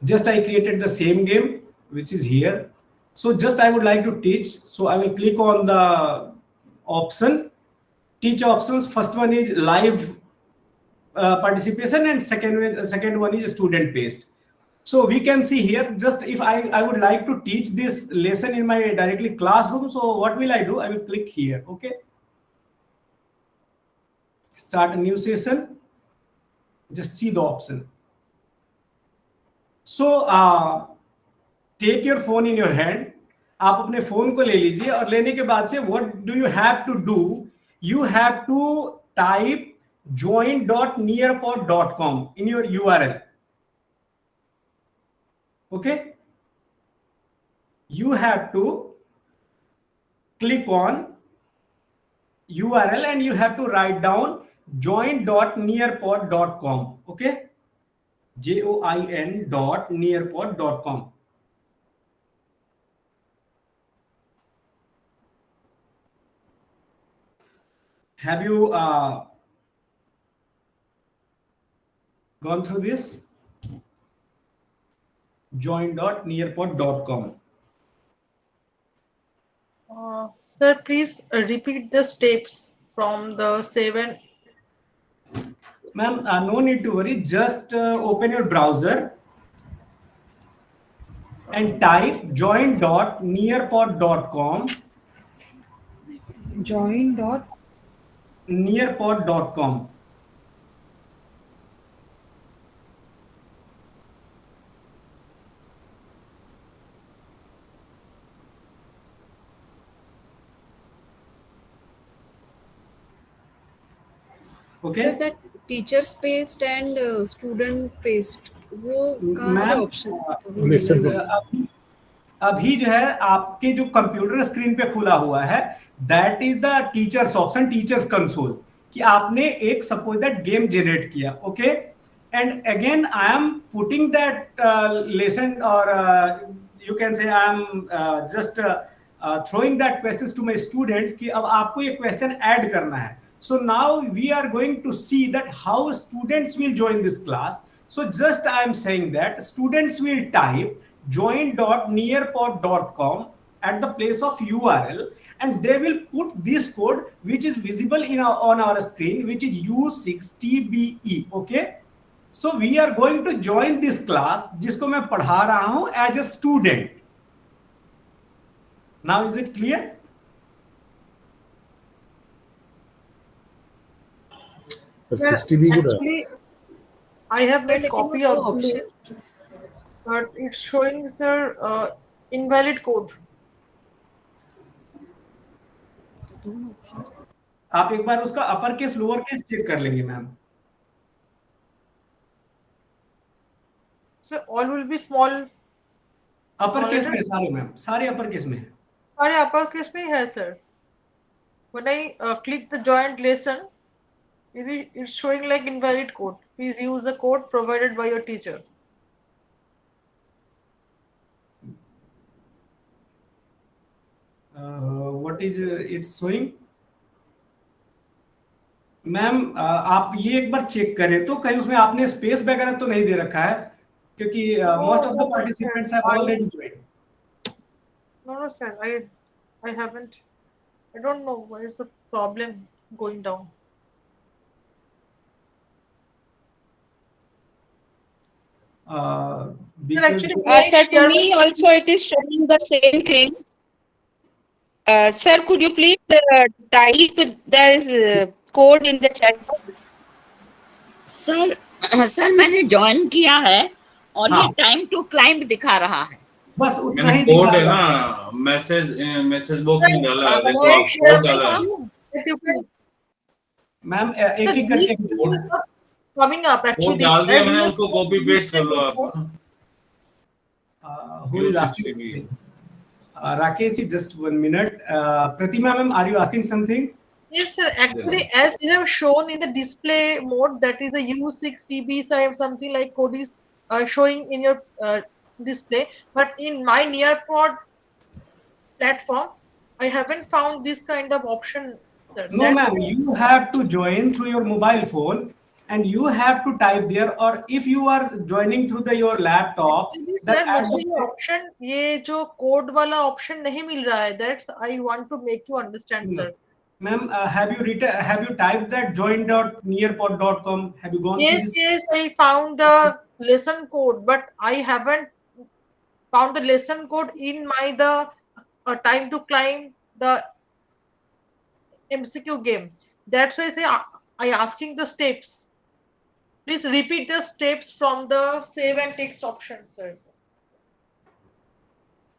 Just I created the same game, which is here. So just I would like to teach. So I will click on the option, teach options. First one is live participation, and second one is student based. So we can see here, just if I would like to teach this lesson in my directly classroom, so what will I do? I will click here. Okay, start a new session. Just see the option. So take your phone in your hand. आप अपने phone को ले लीजिए, और लेने के बाद से what do you have to do? You have to type join.nearpod.com in your URL. Okay, you have to click on URL and you have to write down join.nearpod.com. Okay, join.nearpod.com. Have you gone through this? join.nearpod.com. Sir, please repeat the steps from the 7. Ma'am, no need to worry. Just open your browser. and type join.nearpod.com. Nearpod.com. Sir Okay. That teachers paste and student paste वो कहाँ से ma'am, option वो नहीं लगा। अभी जो है आपके जो कंप्यूटर स्क्रीन पे खुला हुआ है, that is the teachers option, teachers console, कि आपने एक सपोज दैट गेम जनरेट किया. Okay, and again I am putting that lesson, और you can say I am just throwing that questions to my students कि अब आपको ये question add करना है. So now we are going to see that how students will join this class. So just I am saying that students will type join.nearpod.com at the place of URL, and they will put this code which is visible on our screen, which is U6TBE. Okay, so we are going to join this class जिसको मैं पढ़ा रहा हूं as a student. Now is it clear? Well, actually, I have made copy of the link, but it's showing, sir, invalid code. आप एक बार उसका upper case lower case check कर लेंगे ma'am. So all will be small. Upper case में सारे ma'am, सारे अपर case में है. सारे अपर केस में है sir. When I click the joint lesson, it's showing like invalid code. Please use the code provided by your teacher. What is it showing? Ma'am आप ये एक बार चेक करें तो कहीं उसमें आपने स्पेस वगैरह तो नहीं दे रखा है, क्योंकि most of the participants have already joined. No, sir. I haven't. I don't know what is the problem going down. Sir, to me also it is showing the same thing. Sir, could you please type the code in the chat box? Sir मैंने join किया है और ये time to climb दिखा रहा है. बस उतना ही कोड है ना, मैसेज बॉक्स में डाला है, देखो आप कोड डाला है. मैम एक एक करके coming up actually. कोड डाल दिया मैंने, उसको कॉपी पेस्ट कर लो आप. Who is asking? Rakesh ji, just 1 minute. Pratima ma'am, are you asking something? Yes, sir. Actually, as you have shown in the display mode, that is a U6TB something like code is showing in your display. But in my Nearpod platform, I haven't found this kind of option, sir. No, ma'am. You have to join through your mobile phone, and you have to type there. Or if you are joining through your laptop, sir, मुझे ये option, ये जो code वाला option नहीं मिल रहा है. That's I want to make you understand, sir. Ma'am, have you typed that join.nearpod.com? Have you gone? Yes, I found the lesson code, but I haven't found the lesson code in my time to climb the MCQ game. That's why I say I asking the steps. Please repeat the steps from the save and text option, sir.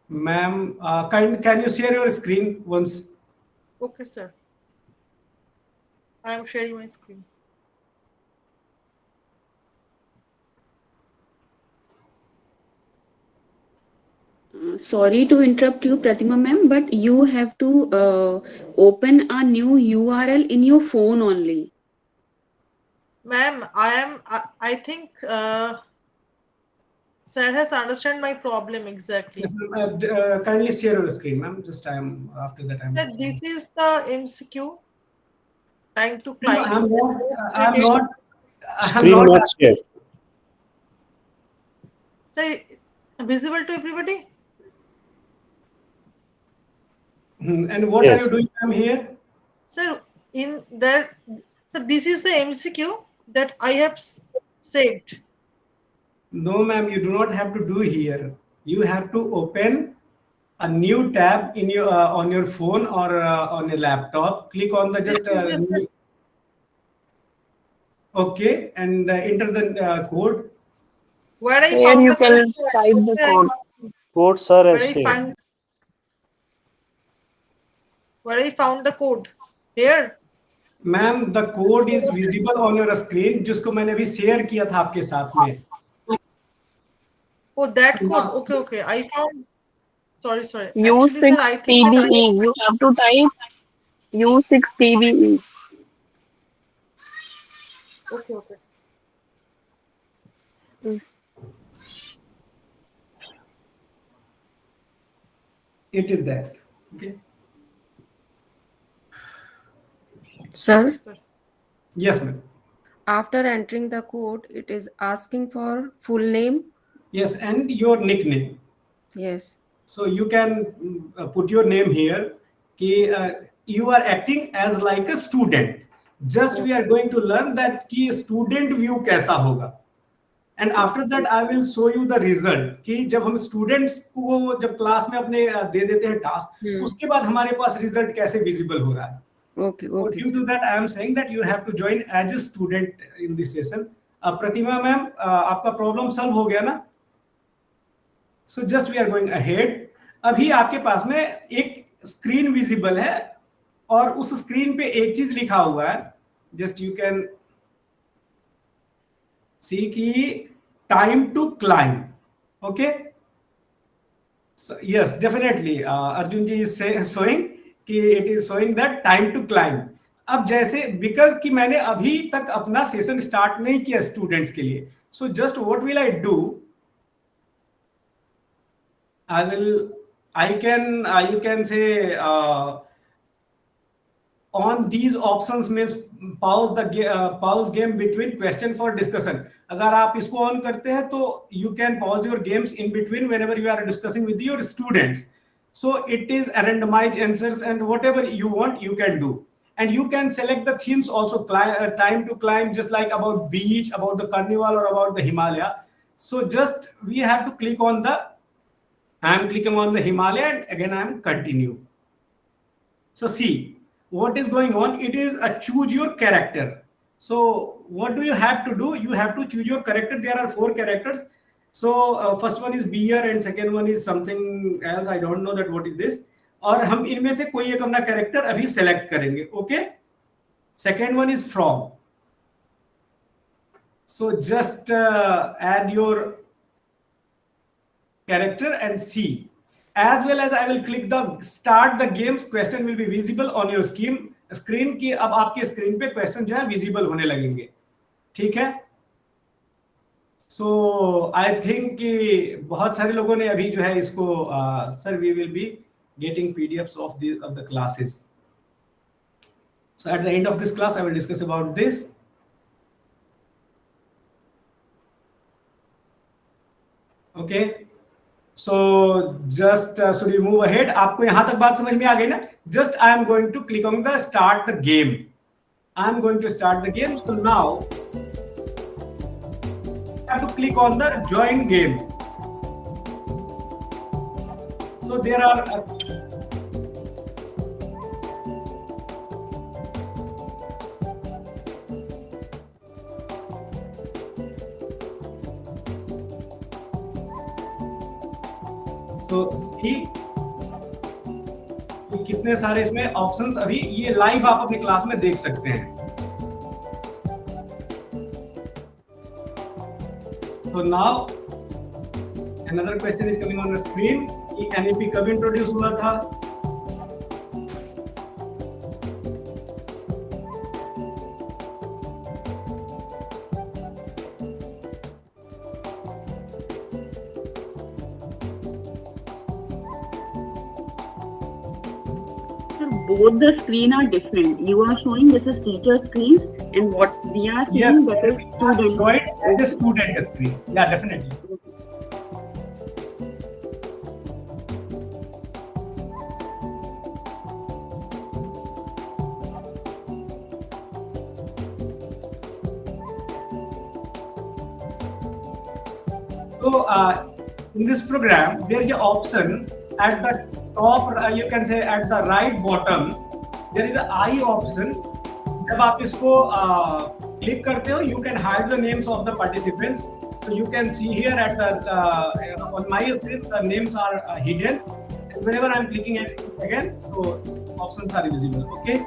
Ma'am, can you share your screen once? Okay, sir. I am sharing my screen. Sorry to interrupt you, Pratima ma'am, but you have to open a new URL in your phone only. Ma'am, I think sir has understand my problem exactly. Yes, kindly share your screen, ma'am. Just after that. Sir, this is the MCQ. Time to climb. I'm not. Screen not shared. Sir, visible to everybody? And what are you doing, ma'am, here? Sir, in there, so this is the MCQ that I have saved. No, ma'am, you do not have to do here. you have to open a new tab in your on your phone or on your laptop. Click on the just okay, and enter the code. Where I Here found you the can code, sir. type the Where I code. found- Codes are Where as I shared. find where I found the code. Here. Ma'am the code is visible on your screen, जिसको मैंने अभी share किया था आपके साथ में. Oh, that So code. now- Okay, okay. I found. Sorry. U6 Actually, sir, I think that TBE. You have to type U6 TBE. Okay. it is that. Okay. Sir, Yes, ma'am. after entering the code, it is asking for full name. Yes, and your nickname. Yes. So you can put your name here. कि you are acting as like a student. Just we are going to learn that कि student view कैसा होगा. And after that I will show you the result कि जब हम students को जब class में अपने दे देते हैं टास्क, उसके बाद हमारे पास रिजल्ट कैसे विजिबल हो रहा है. Okay. So due to that, I am saying that you have to join as a student in this session. Pratima ma'am, आपका problem solve हो गया ना? So just we are going ahead. अभी आपके पास में एक स्क्रीन विजिबल है और उस स्क्रीन पे एक चीज लिखा हुआ है. Just you can see कि time to climb. Okay? So yes, definitely. Arjun ji is showing कि it is showing that time to climb. अब जैसे because कि मैंने अभी तक अपना सेशन स्टार्ट नहीं किया स्टूडेंट्स के लिए, so just what will I do? You can say on these options means pause game between question for discussion. अगर आप इसको ऑन करते हैं तो you can pause your games in between whenever you are discussing with your students. So it is a randomized answers and whatever you want you can do. And you can select the themes also, time to climb, just like about beach, about the carnival or about the Himalaya. So just we have to click on the, I am clicking on the Himalaya and again I am continue. So see what is going on. It is a choose your character. So what do you have to do? You have to choose your character. There are 4 characters. So first one is beer and second one is something else. I don't know that what is this. और हम इनमें से कोई एक अपना character अभी select करेंगे. Okay. Second one is from. So just add your character and see. As well as I will click the start the games. Question will be visible on your screen कि अब आपके screen पे question जो है visible होने लगेंगे. ठीक है. सो आई थिंक कि बहुत सारे लोगों ने अभी जो है इसको sir we will be getting PDFs of the classes. So at the end of this class I will discuss about this. Okay. So just should we move ahead? आपको यहाँ तक बात समझ में आ गई ना? Just I am going to click on the start the game. I am going to start the game. So now I have to click on the join game. So there are तो see कितने सारे इसमें options अभी ये live आप अपनी class में देख सकते हैं. So now another question is coming on the screen. कि NEP कब इंट्रोड्यूस हुआ था? Both the screen are different. You are showing this is teacher screen, and what we are seeing Yes, that is student. Right, the student screen. Yeah, definitely. So in this program, there is an option at the top, you can say at the right bottom, there is an I option. जब आप इसको click करते हो, you can hide the names of the participants. So you can see here at the on my screen, the names are hidden. And whenever I'm clicking at it again, so options are visible. Okay.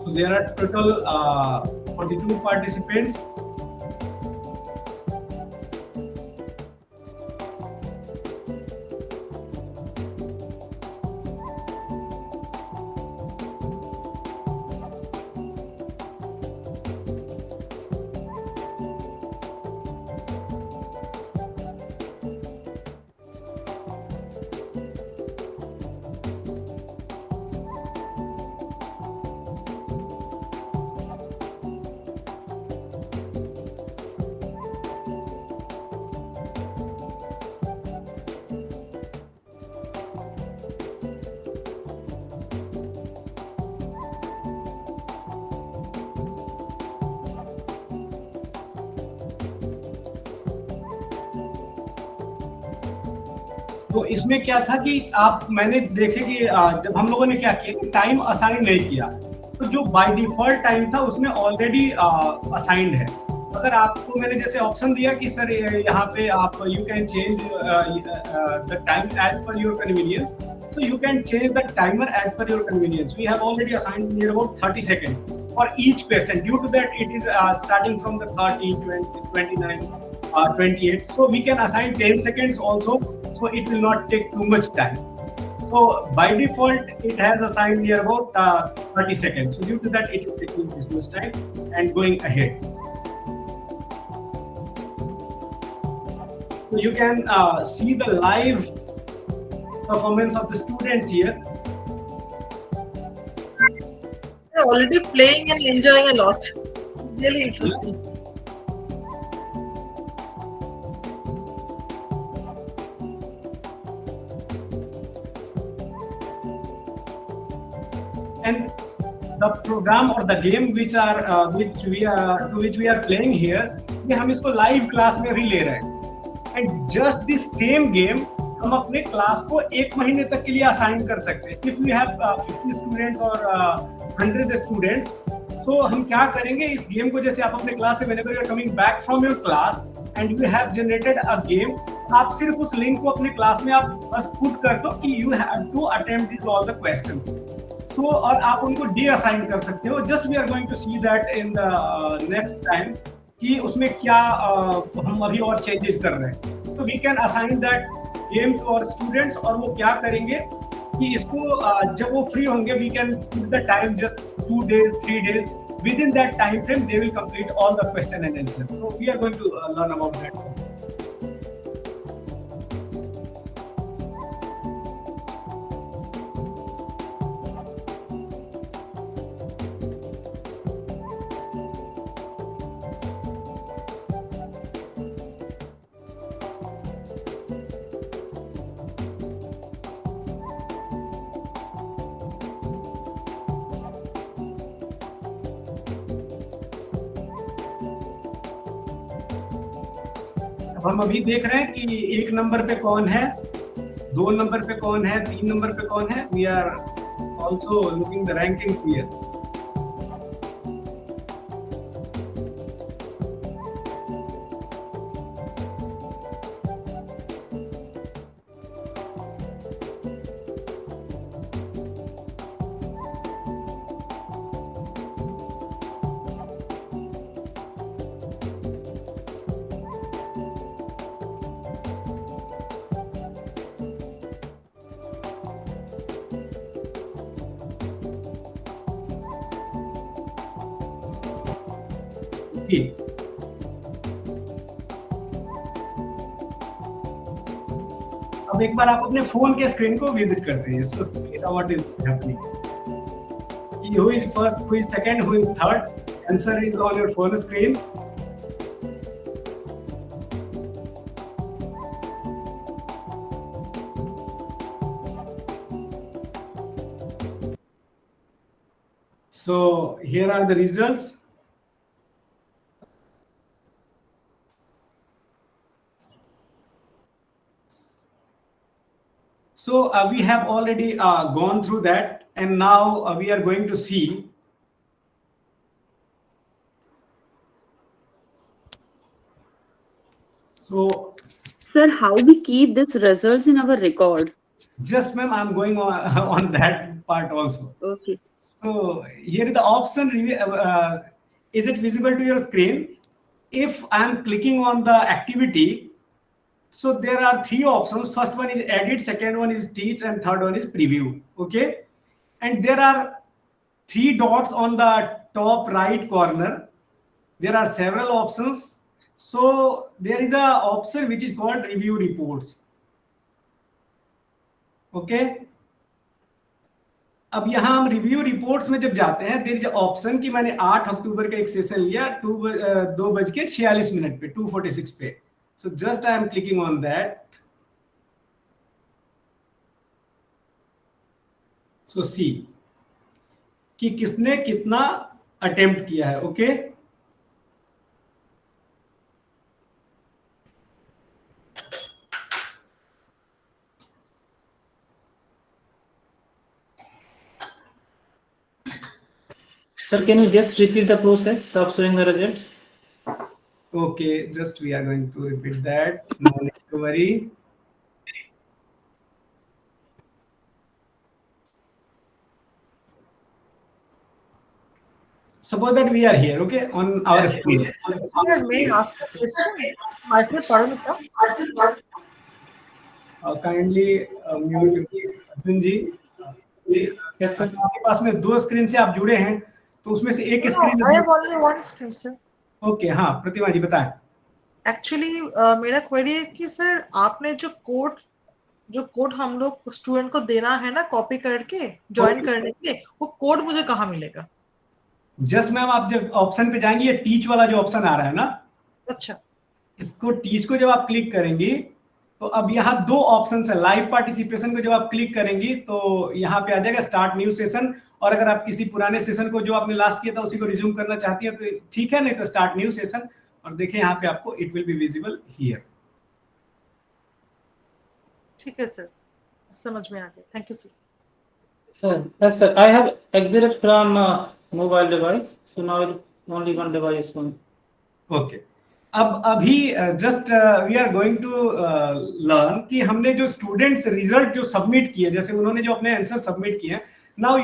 So there are total 42 participants. तो इसमें क्या था कि आप मैंने देखे कि जब हम लोगों ने क्या किया कि टाइम असाइन नहीं किया, तो जो बाय डिफॉल्ट टाइम था उसमें ऑलरेडी असाइंड है। अगर आपको मैंने जैसे ऑप्शन दिया कि सर यहाँ पे आप you can change the time as per your convenience, so you can change the timer as per your convenience. We have already assigned near about 30 seconds for each question. Due to that, it is starting from the 30, 20, 29, 28. So we can assign 10 seconds also, so it will not take too much time. So by default, it has assigned near about 30 seconds. So due to that, it is taking this much time and going ahead. So you can see the live performance of the students here. They're already playing and enjoying a lot. Really interesting. And the program or the game which we are playing here, ये हम इसको live class में भी ले रहे हैं. And just the same game हम अपने क्लास को 1 महीने तक के लिए असाइन कर सकते हैं। If we have 50 students or 100 students, so हम क्या करेंगे इस गेम को, जैसे आप अपने क्लास से whenever you are coming back from your class and you have generated a game, आप सिर्फ उस लिंक को अपने क्लास में आप बस पुट कर दो कि you have to attempt these all the questions. So और आप उनको डे असाइन कर सकते हो. Just we are going to see that in the next time कि उसमें क्या हम अभी और चेंजेस कर रहे हैं. So we can assign that game to our students, और वो क्या करेंगे कि इसको जब वो फ्री होंगे we can put the time just 2 days 3 days, within that time frame they will complete all the question and answers. So we are going to learn about that. हम अभी देख रहे हैं कि 1 नंबर पे कौन है, 2 नंबर पे कौन है, 3 नंबर पे कौन है. We are also looking the rankings here. अब एक बार आप अपने फोन के स्क्रीन को विजिट करते हैं. So what is happening? Who is first, who is second, who is third, answer is on your phone screen. So here are the results. So we have already gone through that, and now we are going to see. So, Sir, how we keep these results in our record? Just ma'am, I'm going on that part also. Okay. So here is the option. Is it visible to your screen? If I'm clicking on the activity, so there are three options. First one is edit, second one is teach, and third one is preview. Okay, and there are three dots on the top right corner. There are several options. So there is a option which is called review reports. Okay. अब यहाँ हम review reports में जब जाते हैं, there is option कि मैंने 8 अक्टूबर का एक सेशन लिया 2:46 पे 2:46 पे. So just I am clicking on that. So see कि किसने कितना अटेम्प्ट किया है. Okay Sir, can you just repeat the process of showing the result? Okay, just we are going to repeat that. No need to worry. Suppose that we are here, okay, on our screen. Sir, may I ask a question? Myself, Paramita. Kindly mute Arjun ji. Yes, sir. आपके पास में 2 screen से आप जुड़े हैं, तो उसमें से एक No, screen. I have only one screen, sir. Okay, हाँ प्रतिमा जी बताएं. एक्चुअली मेरा क्वेरी है कि सर आपने जो कोड हम लोग स्टूडेंट को देना है ना कॉपी करके ज्वाइन करने के लिए, वो कोड मुझे कहाँ मिलेगा? जस्ट मैम आप जब ऑप्शन पे जाएंगे, ये टीच वाला जो ऑप्शन आ रहा है ना, अच्छा, इसको टीच को जब आप क्लिक करेंगे तो अब यहाँ 2 ऑप्शन है. लाइव पार्टिसिपेशन को जब आप क्लिक करेंगे तो यहाँ पे आ जाएगा स्टार्ट न्यू सेशन, और अगर आप किसी पुराने सेशन को जो आपने लास्ट किया था उसी को रिज्यूम करना चाहती है तो ठीक है, नहीं तो स्टार्ट न्यू सेशन. और देखें यहाँ पे आपको it will be visible here. ठीक है सर, समझ में आ गया. Thank you sir. Sir, yes, sir. I have exited from mobile device, so now only one device is on. ओके, अब अभी just we are going to learn कि हमने जो स्टूडेंट्स रिजल्ट जो सबमिट किए, जैसे उन्होंने जो अपने आंसर सबमिट किए, now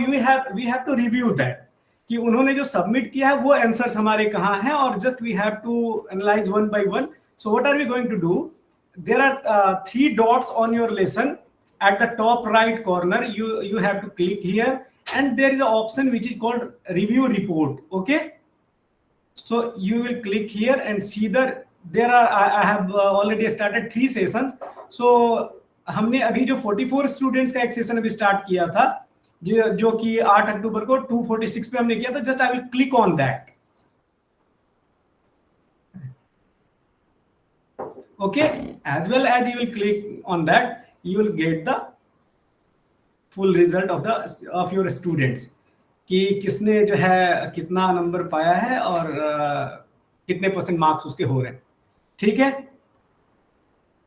we have to review that कि उन्होंने जो सबमिट किया है वो आंसर्स हमारे कहाँ हैं, और just we have to analyse one by one. So what are we going to do? There are 3 dots on your lesson. At the top right corner, you have to click here, and there is an option which is called review report. Okay, so you will click here and see there are I have already started 3 sessions. So हमने अभी जो 44 students का एक session अभी start किया था, जो कि 8 अक्टूबर को 2:46 पे हमने किया था. Just I will click on that. Okay, as well as you will click on that, you will get the full result of your students कि किसने जो है कितना नंबर पाया है और कितने % मार्क्स उसके हो रहे हैं. ठीक है.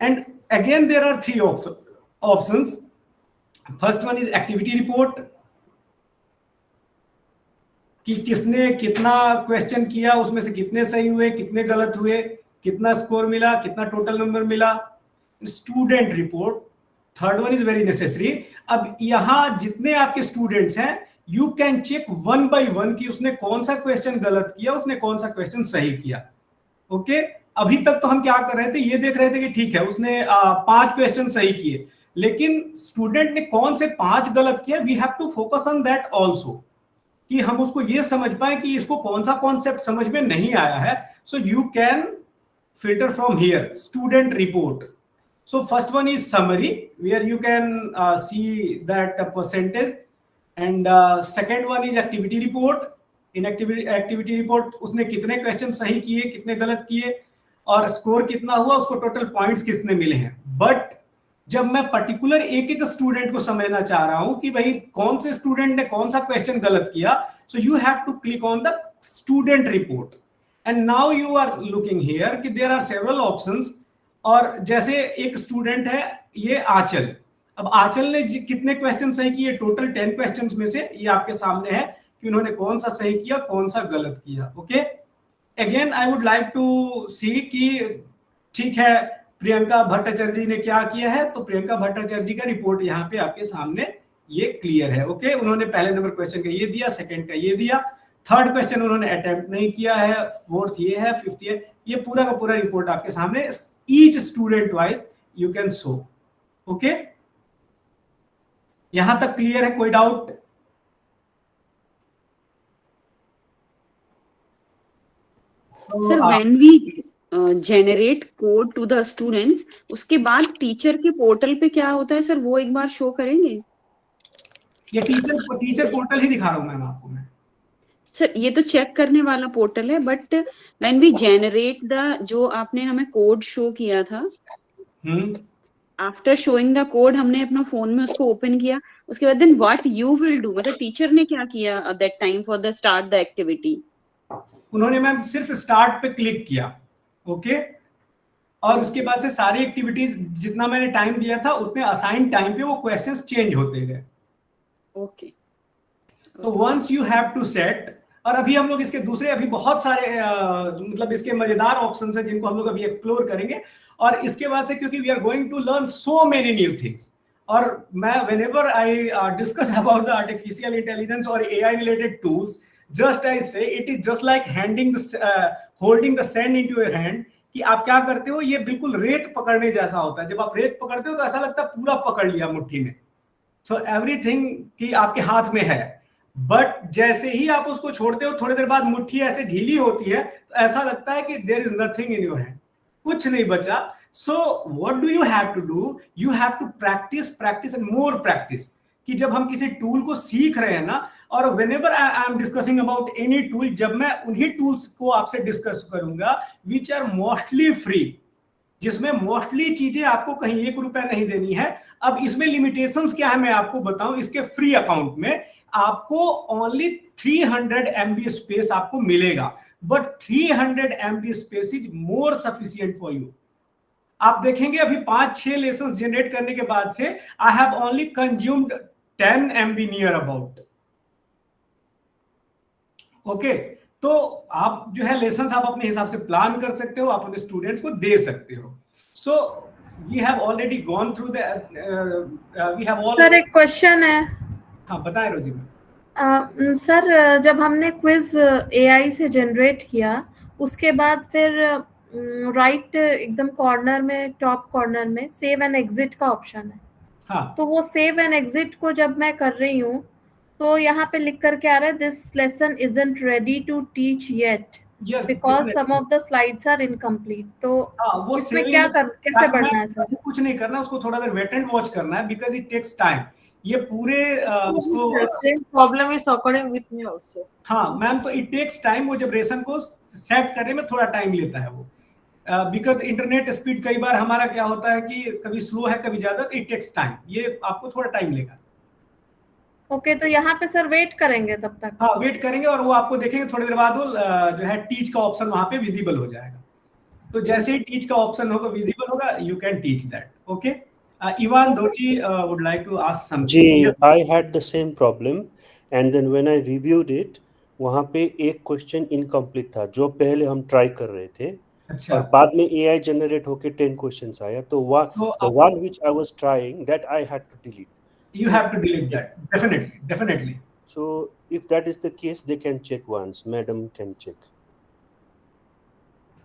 And again there are 3 options. First one is activity report कि किसने कितना क्वेश्चन किया, उसमें से कितने सही हुए, कितने गलत हुए, कितना स्कोर मिला, कितना टोटल नंबर मिला. Student report. Third one is very necessary. अब यहां जितने आपके स्टूडेंट्स हैं, you can check one by one कि उसने कौन सा क्वेश्चन गलत किया, उसने कौन सा क्वेश्चन सही किया. ओके, अभी तक तो हम क्या कर रहे थे, ये देख रहे थे कि ठीक है उसने 5 क्वेश्चन सही किए, लेकिन स्टूडेंट ने कौन से 5 गलत किया. We have to focus on that also कि हम उसको ये समझ पाए कि इसको कौन सा कॉन्सेप्ट समझ में नहीं आया है. So you can filter from here student report. So first one is summary where you can see that percentage, and second one is activity report, in activity report उसने कितने क्वेश्चन सही किए, कितने गलत किए और स्कोर कितना हुआ, उसको टोटल पॉइंट्स कितने मिले हैं। बट जब मैं पर्टिकुलर एक एक स्टूडेंट को समझना चाह रहा हूं कि भाई कौन से स्टूडेंट ने कौन सा क्वेश्चन गलत किया, so you have to click on the student report and now you are looking here कि देयर आर सेवरल ऑप्शंस। और जैसे एक स्टूडेंट है ये आंचल, अब आंचल ने कितने क्वेश्चन सही किए, टोटल 10 क्वेश्चंस में से ये आपके सामने है कि उन्होंने कौन सा सही किया, कौन सा गलत किया। Okay, again I would like to see कि ठीक है प्रियंका भट्टाचार्य जी ने क्या किया है, तो प्रियंका भट्टाचार्य जी का रिपोर्ट यहाँ पे आपके सामने ये क्लियर है। ओके, उन्होंने पहले नंबर क्वेश्चन का ये दिया, सेकंड का ये दिया, थर्ड क्वेश्चन उन्होंने अटेम्प्ट नहीं किया है, फोर्थ ये है, फिफ्थ ये पूरा का पूरा रिपोर्ट आपके सामने each student wise you can show. Okay, यहां तक क्लियर है, कोई doubt? Sir when we generate code to the students, उसके बाद टीचर के पोर्टल पे क्या होता है सर, वो एक बार शो करेंगे? ये टीचर पोर्टल ही दिखा रहा हूं मैम आपको मैं। सर ये तो चेक करने वाला पोर्टल है, but when we generate the, जो आपने हमें कोड शो किया था, आफ्टर शोइंग द कोड हमने अपना फोन में उसको ओपन किया, उसके बाद then what you will do, मतलब टीचर ने क्या किया at that time for the start the activity? उन्होंने मैम सिर्फ स्टार्ट पे क्लिक किया। ओके, और उसके बाद से सारी एक्टिविटीज जितना मैंने टाइम दिया था उतने असाइन टाइम पे वो क्वेश्चंस चेंज होते गए। ओके, तो once you have to set, और अभी हम लोग इसके दूसरे अभी बहुत सारे मतलब इसके मजेदार ऑप्शंस हैं जिनको हम लोग अभी एक्सप्लोर करेंगे। और इसके बाद से क्योंकि we are going to learn so many new things, और मैं whenever I discuss about the artificial intelligence और AI related tools, just I say it is just like holding the sand into your hand, कि आप क्या करते हो, ये बिल्कुल रेत पकड़ने जैसा होता है। जब आप रेत पकड़ते हो तो ऐसा लगता है पूरा पकड़ लिया मुट्ठी में, सो एवरीथिंग कि आपके हाथ में है। बट जैसे ही आप उसको छोड़ते हो थोड़ी देर बाद मुट्ठी ऐसे ढीली होती है तो ऐसा लगता है कि there is nothing in your hand, कुछ नहीं बचा। So what do you have to do, you have to practice and more practice. कि जब हम किसी टूल को सीख रहे हैं ना, और whenever I am discussing about any tool, जब मैं उन्हीं टूल्स को आपसे डिस्कस करूंगा विच आर मोस्टली फ्री, जिसमें मोस्टली चीजें आपको कहीं 1 रुपया नहीं देनी है। अब इसमें लिमिटेशंस क्या है मैं आपको बताऊं, इसके फ्री अकाउंट में आपको ओनली 300 MB स्पेस आपको मिलेगा, but 300 MB space is more sufficient for you. आप देखेंगे अभी 5-6 लेसन्स जनरेट करने के बाद से I have only consumed 10 MB near about. Okay, तो आप जो है लेसन्स आप अपने हिसाब से प्लान कर सकते हो, आप अपने स्टूडेंट्स को दे सकते हो। So we have already gone through the we have all. Sir एक क्वेश्चन है। हाँ बताएं रोजी मैम। सर जब हमने क्विज एआई से जनरेट किया, उसके बाद फिर राइट एकदम कॉर्नर में, टॉप कॉर्नर में सेव एंड एग्जिट का ऑप्शन है। हाँ, तो वो सेव एंड एग्जिट को जब मैं कर रही हूँ तो यहाँ पे लिख करके आ रहा है this lesson isn't ready to teach yet because some of the slides are incomplete. तो वो इसमें क्या कैसे बढ़ना है सर? कुछ नहीं करना, उसको थोड़ा देर वेट एंड वॉच करना है, बिकॉज इट टेक्स टाइम। ये पूरे उसको same problem is occurring with me also. हाँ मैम, तो इट टेक्स टाइम, वो जब रेशन को सेट करने में थोड़ा टाइम लेता है वो, बिकॉज इंटरनेट स्पीड कई बार हमारा क्या होता है कि कभी स्लो है कभी ज्यादा, तो इट टेक्स टाइम, ये आपको थोड़ा टाइम लेगा। ओके, तो यहाँ पे सर वेट करेंगे तब तक? हाँ वेट करेंगे, और वो आपको देखेंगे थोड़ी देर बाद वो जो है टीच का ऑप्शन वहां पे विजिबल हो जाएगा। तो जैसे ही टीच का ऑप्शन होगा, विजिबल होगा, you can teach that. Okay, Ivan Doti would like to ask something. जी, I had the same problem, and then when I reviewed it, वहाँ पे एक क्वेश्चन इनकम्प्लीट था जो पहले हम ट्राई कर रहे थे। अच्छा। और बाद में AI जनरेट होके 10 क्वेश्चंस आया, तो the one which I was trying that I had to delete. You have to delete that, definitely. So if that is the case, they can check once. Madam can check.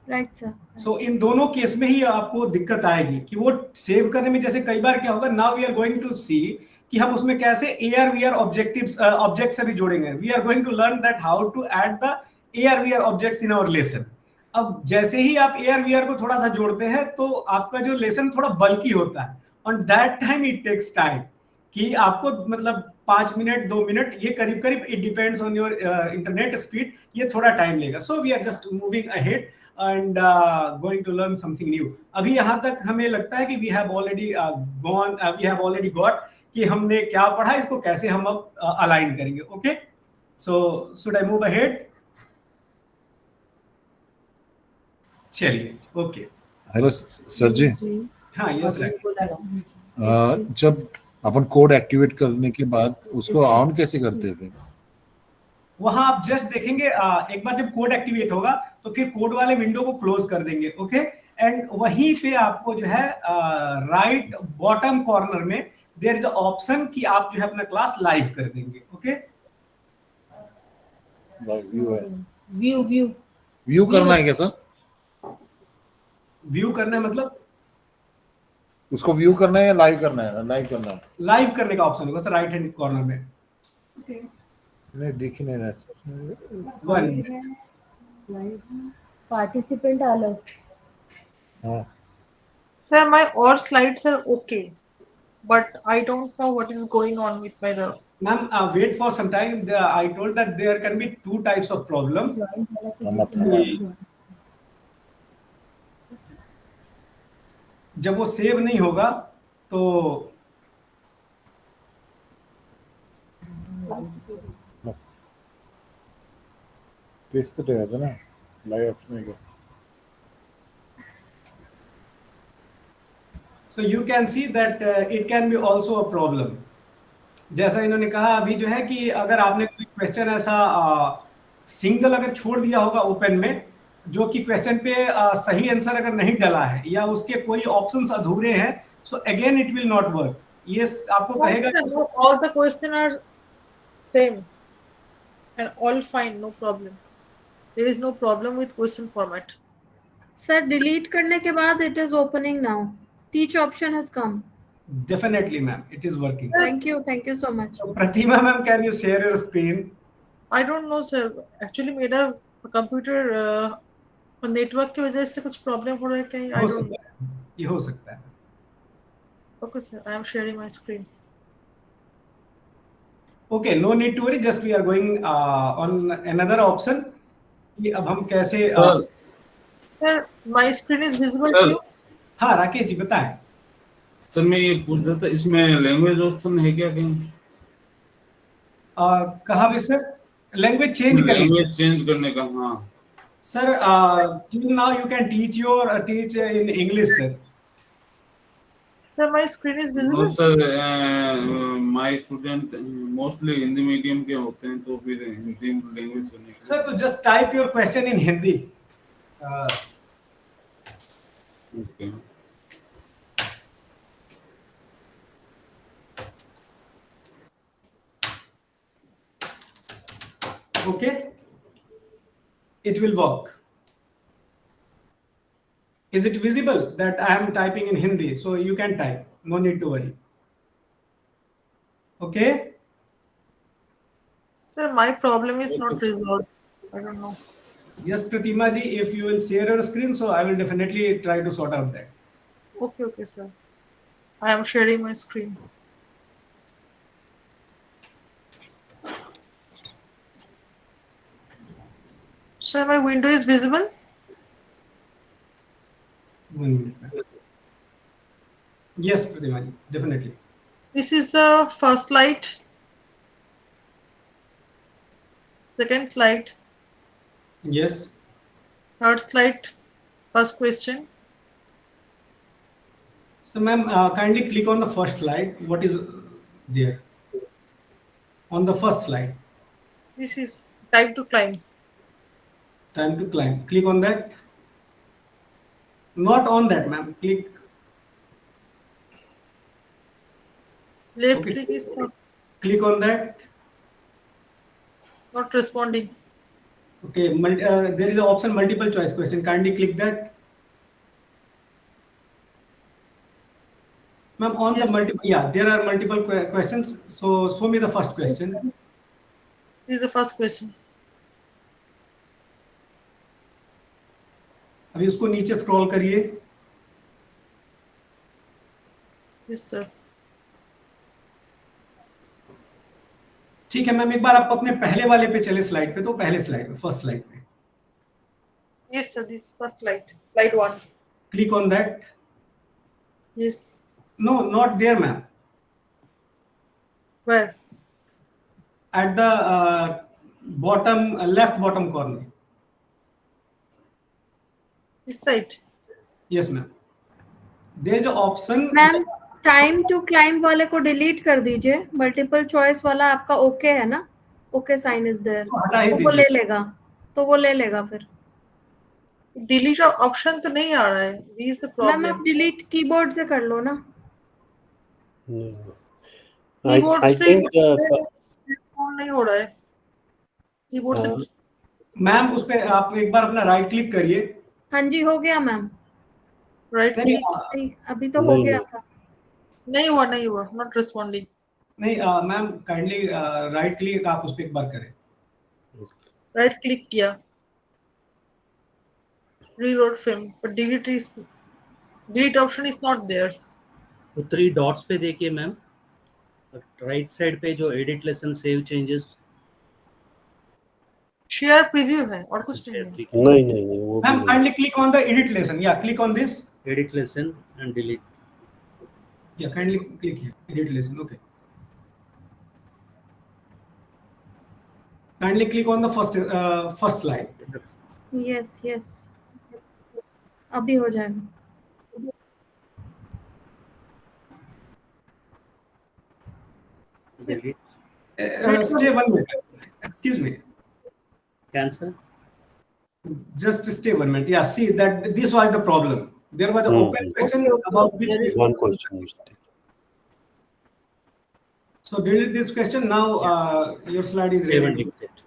Right sir. So इन दोनों case में ही आपको दिक्कत आएगी कि वो save करने में, जैसे कई बार क्या होगा, now we are going to see कि हम उसमें कैसे AR/VR ऑब्जेक्ट्स अभी जोड़ेंगे। We are going to learn that how to add the AR/VR objects in our lesson. अब जैसे ही आप AR/VR को थोड़ा सा जोड़ते हैं तो आपका जो लेसन थोड़ा बल्की होता है, on that time it takes time कि आपको मतलब 5 मिनट 2 मिनट, ये करीब करीब it depends on your internet speed, ये थोड़ा टाइम लेगा. So we are just moving ahead and going to learn something new. अभी यहाँ तक हमें लगता है कि we have already got कि हमने क्या पढ़ा, इसको कैसे हम अब अलाइन करेंगे. Okay, so should I move ahead? चलिए, ओके. हेलो सर जी. हाँ, यस राइट. जब अपन कोड एक्टिवेट करने के बाद उसको ऑन कैसे करते हैं? वहां आप जस्ट देखेंगे, एक बार जब कोड एक्टिवेट होगा तो फिर कोड वाले विंडो को क्लोज कर देंगे. ओके, एंड वहीं पे आपको जो है राइट बॉटम कॉर्नर में देयर इज अ ऑप्शन कि आप जो है अपना क्लास लाइव कर देंगे. ओके, व्यू है, व्यू करना है क्या सर? व्यू करना है मतलब उसको व्यू करना है या लाइव करना है? लाइव करना है. लाइव करने का ऑप्शन होगा सर राइट हैंड कॉर्नर में. okay. नहीं दिख नहीं रहा पार्टिसिपेंट अलग. हाँ Sir, my all slides are okay, but I don't know what is going on with my the. Ma'am, wait for some time. I told that there can be two types of problem. जब वो save नहीं होगा तो paste तो है ना, live option है. So you can see that it can be also a problem. जैसा इन्होंने कहा अभी जो है कि अगर आपने कोई क्वेश्चन ऐसा सिंगल अगर छोड़ दिया होगा ओपन में, जो कि क्वेश्चन पे सही आंसर अगर नहीं डला है या उसके कोई ऑप्शंस अधूरे हैं, so again it will not work. ये आपको कहेगा all the question are same and all fine, no problem. There is no problem with question format. Sir, delete करने के बाद it is opening now. Teach option has come. Definitely, ma'am, it is working. Thank you so much. Pratima ma'am, can you share your screen? I don't know sir. Actually मेरा computer network की वजह से कुछ problem हो रहा है कहीं. I don't know. ये हो सकता है. Okay sir, I am sharing my screen. Okay, no need to worry. Just we are going on another option. कि अब हम कैसे Sir, my screen is visible to you? हाँ राकेश जी बताएं. सर मैं ये पूछ रहा था, इसमें लैंग्वेज ऑप्शन है क्या कहीं? कहाँ पे सर? लैंग्वेज चेंज करने का. हाँ sir, till now you can teach in English sir. Sir, my screen is visible. No sir, my student mostly Hindi medium के होते हैं, तो फिर हिंदी लैंग्वेज करने का. Sir, तो just type your question in Hindi. Okay. Okay, it will work. Is it visible that I am typing in Hindi? So you can type, no need to worry. Okay. Sir, my problem is not resolved. I don't know. Yes, Pratima ji, if you will share your screen, so I will definitely try to sort out that. Okay sir. I am sharing my screen. Sir, my window is visible? 1 minute. Yes, Pratima ji, definitely. This is the first slide. Second slide. Yes. Third slide. First question. So ma'am, kindly click on the first slide. What is there? On the first slide. This is time to climb. Time to climb. Click on that. Not on that, ma'am. Click. Left Okay. click is Click on that. not responding. Okay. There is an option multiple choice question. Kindly click that. Ma'am, on the multiple, yeah, there are multiple questions. So show me the first question. This is the first question. अभी उसको नीचे scroll करिए. Yes, sir. ठीक है ma'am, एक बार आप अपने पहले वाले पे चले स्लाइड पे, तो पहले स्लाइड पे, फर्स्ट स्लाइड पे। Yes, sir. This first slide, slide 1. Click on that. Yes. No, not there, ma'am. Where? At the bottom, left bottom corner. This side. Yes, ma'am. There is an option. Ma'am time to climb वाले को delete कर दीजिए, multiple choice वाला आपका okay है ना, okay sign is there, तो वो ले लेगा, फिर डिलीट ऑप्शन तो नहीं आ रहा है, ये इज द प्रॉब्लम। मैम आप डिलीट कीबोर्ड से कर लो ना। कीबोर्ड से रिस्पॉन्ड नहीं हो रहा है कीबोर्ड से। मैम उस पे आप एक बार अपना राइट क्लिक करिए। हाँ जी हो गया मैम, राइट क्लिक अभी तो हो गया था। नहीं हुआ, नॉट रिस्पॉन्डिंग। नहीं मैम काइंडली राइट क्लिक आप उस पे एक बार करें। राइट क्लिक किया, reload film, but delete option is not there. तो 3 डॉट्स पे देखिए मैम, राइट साइड पे जो edit lesson save changes, share preview है और कुछ नहीं। नहीं वो ma'am kindly click on the edit lesson, या click on this edit lesson and delete, या kindly click here edit lesson. Okay, kindly click on the first slide. Yes अभी हो जाएगा। Stay 1 minute. Excuse me. Cancel. Just stay 1 minute. Yeah, see that this was the problem. There was an open question about which one question. So delete this question. Now your slide is Save and ready. exit.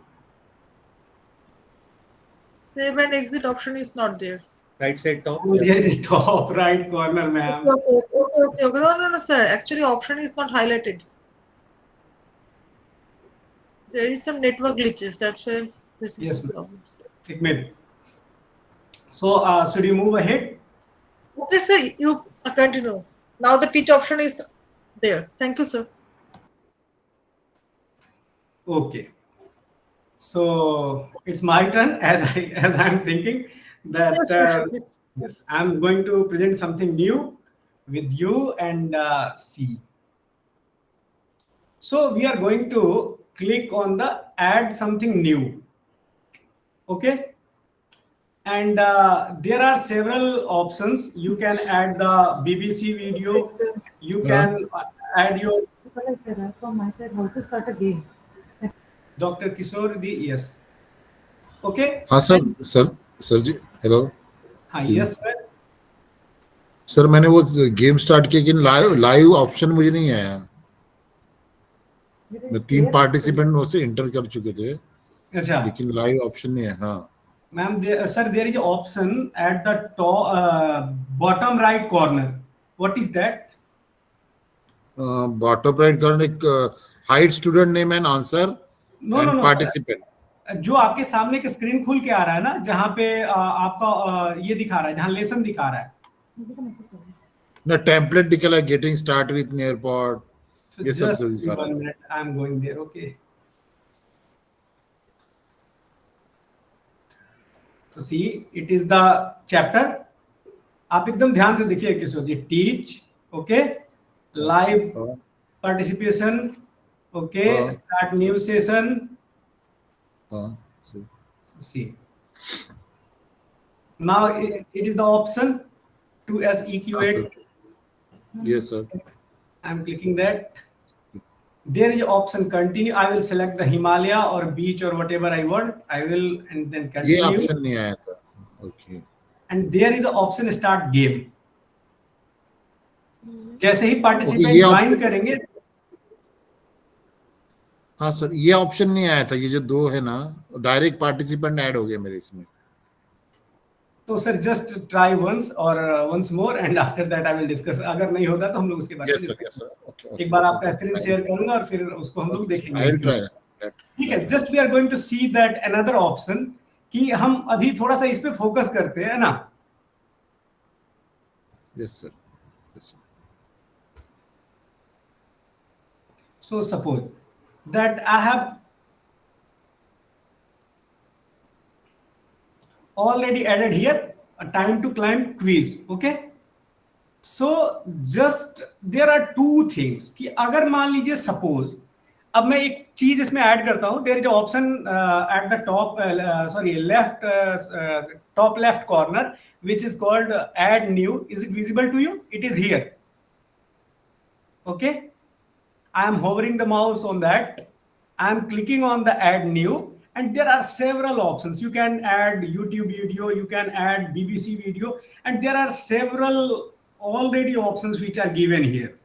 Save and exit option is not there. Right side top. Oh, there is a top right corner, ma'am. Okay. No, sir. Actually, option is not highlighted. There is some network glitches. That's why this is the problem. It may. So should you move ahead? Okay, sir. You continue. Now the teach option is there. Thank you, sir. Okay. So it's my turn as I'm thinking that yes, I'm going to present something new with you and see. So we are going to click on the add something new. Okay. And there are several options. You can add the BBC video. You can add your. From my side, how to start a game. Dr. Kishore D. Yes. Okay. हाँ sir जी hello. हाँ yes sir. Sir मैंने वो game start किया लेकिन live option मुझे नहीं आया। मैं 3 पार्टिसिपेंट उससे इंटर कर चुके थे। अच्छा। लेकिन लाइव ऑप्शन नहीं है। हाँ ma'am sir there is option at the top bottom right corner. What is that? Bottom right corner hide student name and answer no participant. जो आपके सामने एक स्क्रीन खुल के आ रहा है ना, जहां पे आपका ये दिखा रहा है, जहां लेसन दिखा रहा है ना, टेम्पलेट दिखा रहा है, गेटिंग स्टार्ट विद नियरपॉड, ये सब just दिखा रहा है। 1 minute, I am going there. Okay. So see, it is the chapter. आप एकदम ध्यान से देखिए Kishore ji. Teach, okay, live participation, okay, start new session. See, now it is the option to as equate. Yes sir. I am clicking that. There is option continue. I will select the Himalaya or beach or whatever I want. I will and then continue. ये option नहीं आया था। Okay. And there is the option start game. जैसे ही participant join करेंगे। हाँ sir ये option नहीं आया था। ये जो 2 है ना, डायरेक्ट पार्टिसिपेंट ऐड हो गए मेरे इसमें। तो सर जस्ट ट्राई वंस और once more and after that I will discuss. अगर नहीं होता तो हम लोग उसके बारे में डिस्कस करेंगे। एक बार आपका स्क्रीन शेयर करूंगा और फिर उसको हम लोग देखेंगे। ठीक है, just we are going to see that another option कि हम अभी थोड़ा सा इस पे फोकस करते हैं ना। Yes sir. So suppose that I have already added here a time to climb quiz. Okay, so just there are two things कि अगर मान लीजिए suppose अब मैं एक चीज इसमें ऐड करता हूं, there is option at the top left top left corner which is called add new. Is it visible to you? It is here. Okay, I am hovering the mouse on that. I am clicking on the add new, and there are several options. You can add YouTube video, you can add BBC video, and there are several already options which are given here.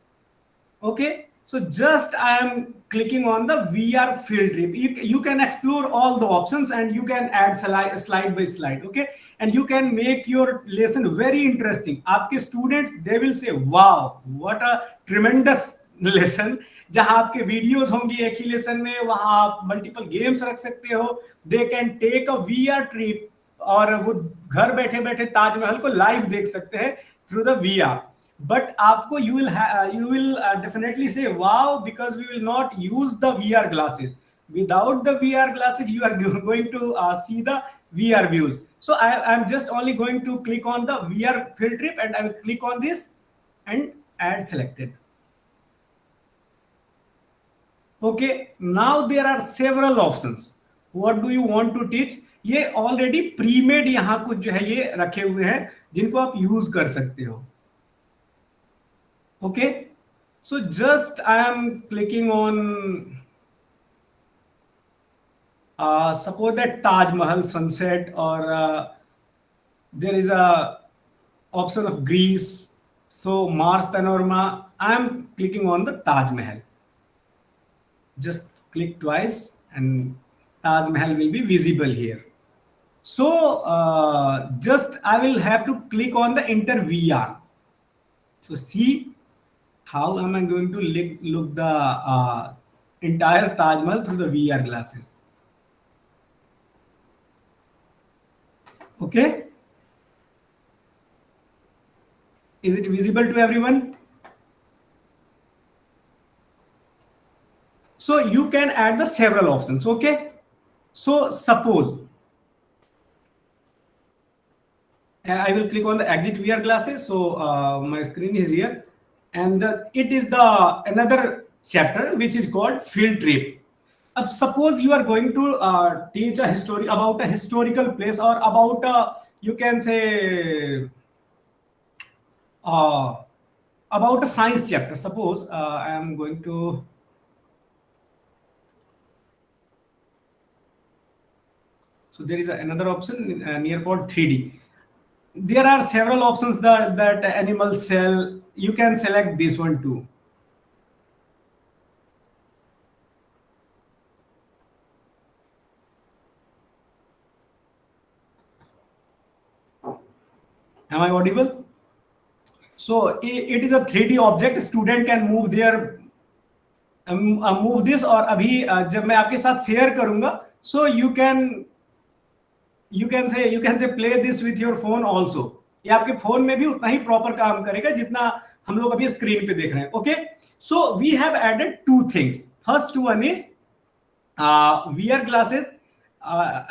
Okay, so just I am clicking on the VR field trip. You can explore all the options and you can add slide by slide. Okay, and you can make your lesson very interesting. आपके students, they will say, wow, what a tremendous lesson. जहां आपके videos होंगी एक ही lesson में, वहां आप multiple games रख सकते हो. They can take a VR trip और वो घर बैठे बैठे ताजमहल को लाइव देख सकते हैं थ्रू द VR. But आपको you will definitely say wow, because we will not use the VR glasses. Without the VR glasses, you are going to see the VR views. So I am just only going to click on the VR field trip, and I will click on this and add selected. Okay, now there are several options. What do you want to teach? ये already pre-made यहाँ कुछ जो है ये रखे हुए हैं जिनको आप यूज कर सकते हो. Okay, so just I am clicking on suppose that Taj Mahal sunset, or there is a option of Greece, so Mars panorama. I am clicking on the Taj Mahal. Just click twice and Taj Mahal will be visible here. So just I will have to click on the enter VR. So see how am I going to look the entire Taj Mahal through the VR glasses. Okay, is it visible to everyone? So you can add the several options. Okay, so suppose I will click on the exit VR glasses. So my screen is here, and it is the another chapter which is called field trip. Suppose you are going to teach a history about a historical place, or about a, you can say about a science chapter. Suppose I am going to so there is another option Nearpod 3D. There are several options that animal cell. You can select this one too. Am I audible? So it is a 3D object. Student can move their move this. और अभी जब मैं आपके साथ share करूंगा, so you can say play this with your phone also. ये आपके phone में भी उतना ही प्रॉपर काम करेगा जितना हम लोग अभी स्क्रीन पे देख रहे हैं. Okay, so we have added two things. First one is VR glasses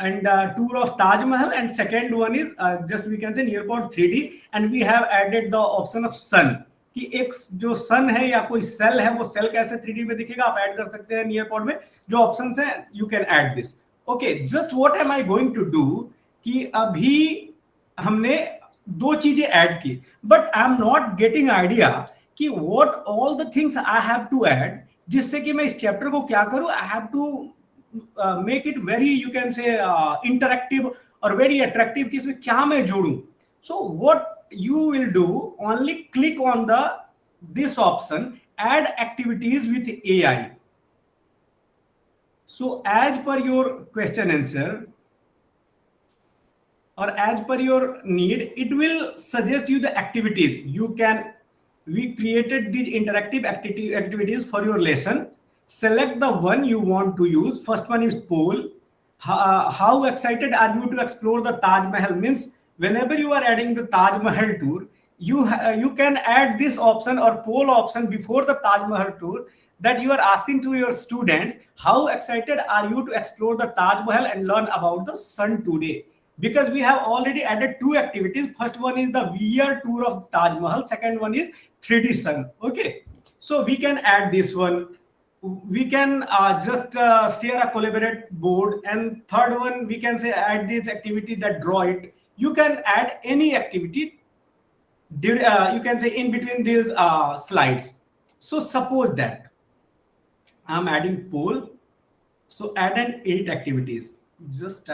and tour of Taj Mahal, and second one is just we can say Nearpod 3D, and we have added the option of sun. कि एक जो सन है या कोई cell है, वो cell कैसे 3D में दिखेगा आप ऐड कर सकते हैं नियरपॉड में. जो ऑप्शंस हैं you can add this. Okay, just what am I going to do कि अभी हमने दो चीजें ऐड की, but I am not getting idea कि what all the things I have to add, जिससे कि मैं इस चैप्टर को क्या करूं. I have to make it very you can say interactive और वेरी अट्रैक्टिव कि इसमें क्या मैं जोड़ूं. So what you will do, only click on this option, add activities with AI. So as per your question answer or as per your need, it will suggest you the activities. We created these interactive activities for your lesson. Select the one you want to use. First one is poll. How excited are you to explore the Taj Mahal? Means whenever you are adding the Taj Mahal tour, you can add this option or poll option before the Taj Mahal tour. that you are asking to your students, how excited are you to explore the Taj Mahal and learn about the sun today? Because we have already added two activities. First one is the VR tour of Taj Mahal. Second one is 3D sun. Okay, so we can add this one. We can just share a collaborate board, and third one we can say add this activity that draw it. You can add any activity. You can say in between these slides. So suppose that I'm adding poll. So add an 8 activities. Just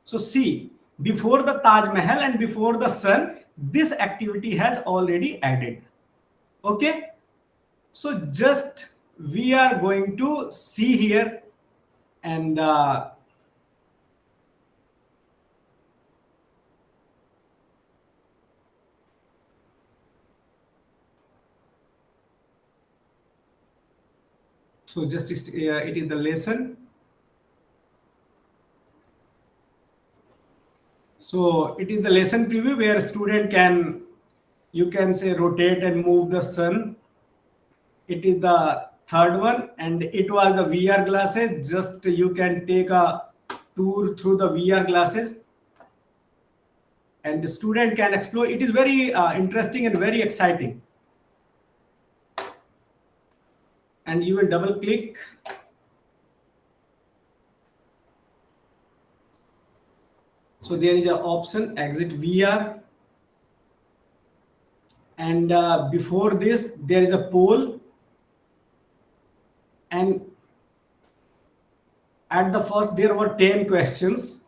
so see, before the Taj Mahal and before the sun, this activity has already added. Okay. So just we are going to see here, and so just it is the lesson. So it is the lesson preview where student can, you can say, rotate and move the sun. It is the third one, and it was the VR glasses. Just you can take a tour through the VR glasses, and the student can explore. It is very interesting and very exciting. And you will double click. So there is an option exit VR, and before this there is a poll, and at the first there were 10 questions.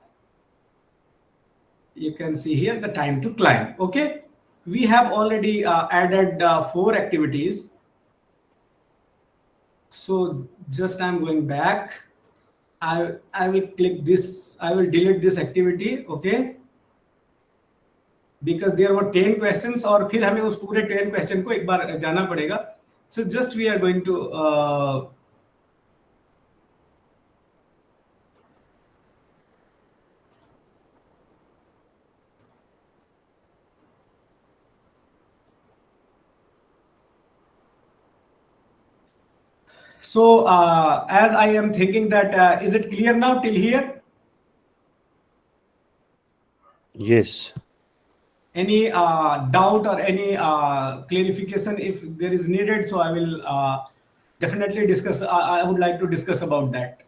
You can see here the time to climb. Okay, we have already added 4 activities. So just I'm going back. I will click this. I will delete this activity. Okay, because there were 10 questions और फिर हमें उस पूरे 10 question को एक बार जाना पड़ेगा. So just we are going to so as I am thinking that is it clear now till here? Yes. Any doubt or any clarification if there is needed? So I will definitely discuss. I would like to discuss about that.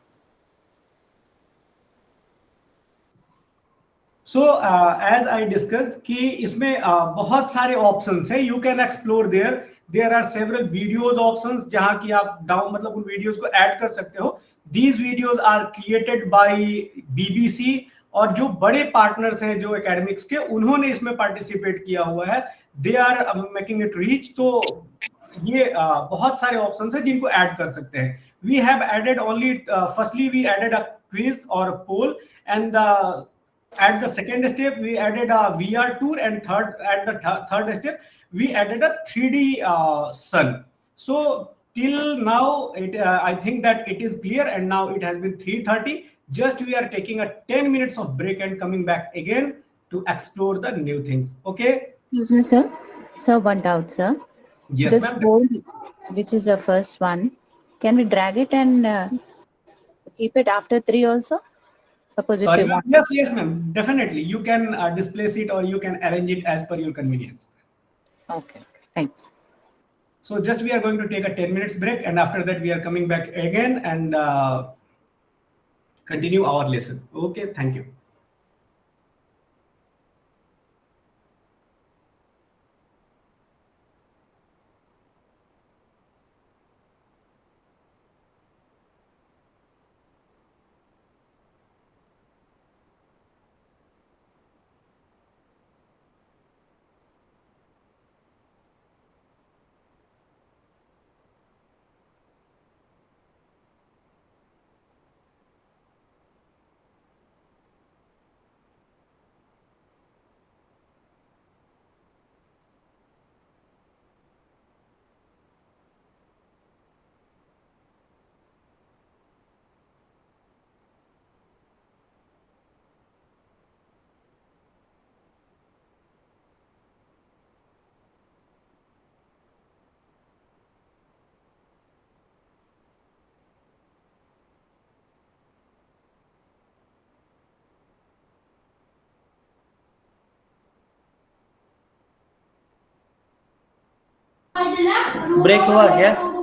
So as I discussed कि इसमें बहुत सारे options हैं. You can explore there. There are several videos options जहाँ की आप down मतलब उन वीडियोस को ऐड कर सकते हो. These videos are created by BBC, और जो बड़े पार्टनर्स हैं जो एकेडमिक्स के, उन्होंने इसमें पार्टिसिपेट किया हुआ है. They are making it reach. तो ये बहुत सारे ऑप्शंस हैं जिनको ऐड कर सकते हैं. We have added only firstly we added a quiz और poll, and at the second step we added a VR tour, and at the third step we added a 3D sun. So till now I think that it is clear, and now it has been 3:30. Just we are taking a 10 minutes of break and coming back again to explore the new things. Okay? Excuse me, sir. Sir, one doubt, sir. Yes, This ma'am. bowl, which is the first one, can we drag it and keep it after 3 also? Suppose if Sorry, we want. yes, ma'am. Definitely, you can displace it or you can arrange it as per your convenience. Okay, thanks. So just we are going to take a 10 minutes break, and after that we are coming back again and continue our lesson. Okay, thank you. Break हुआ क्या?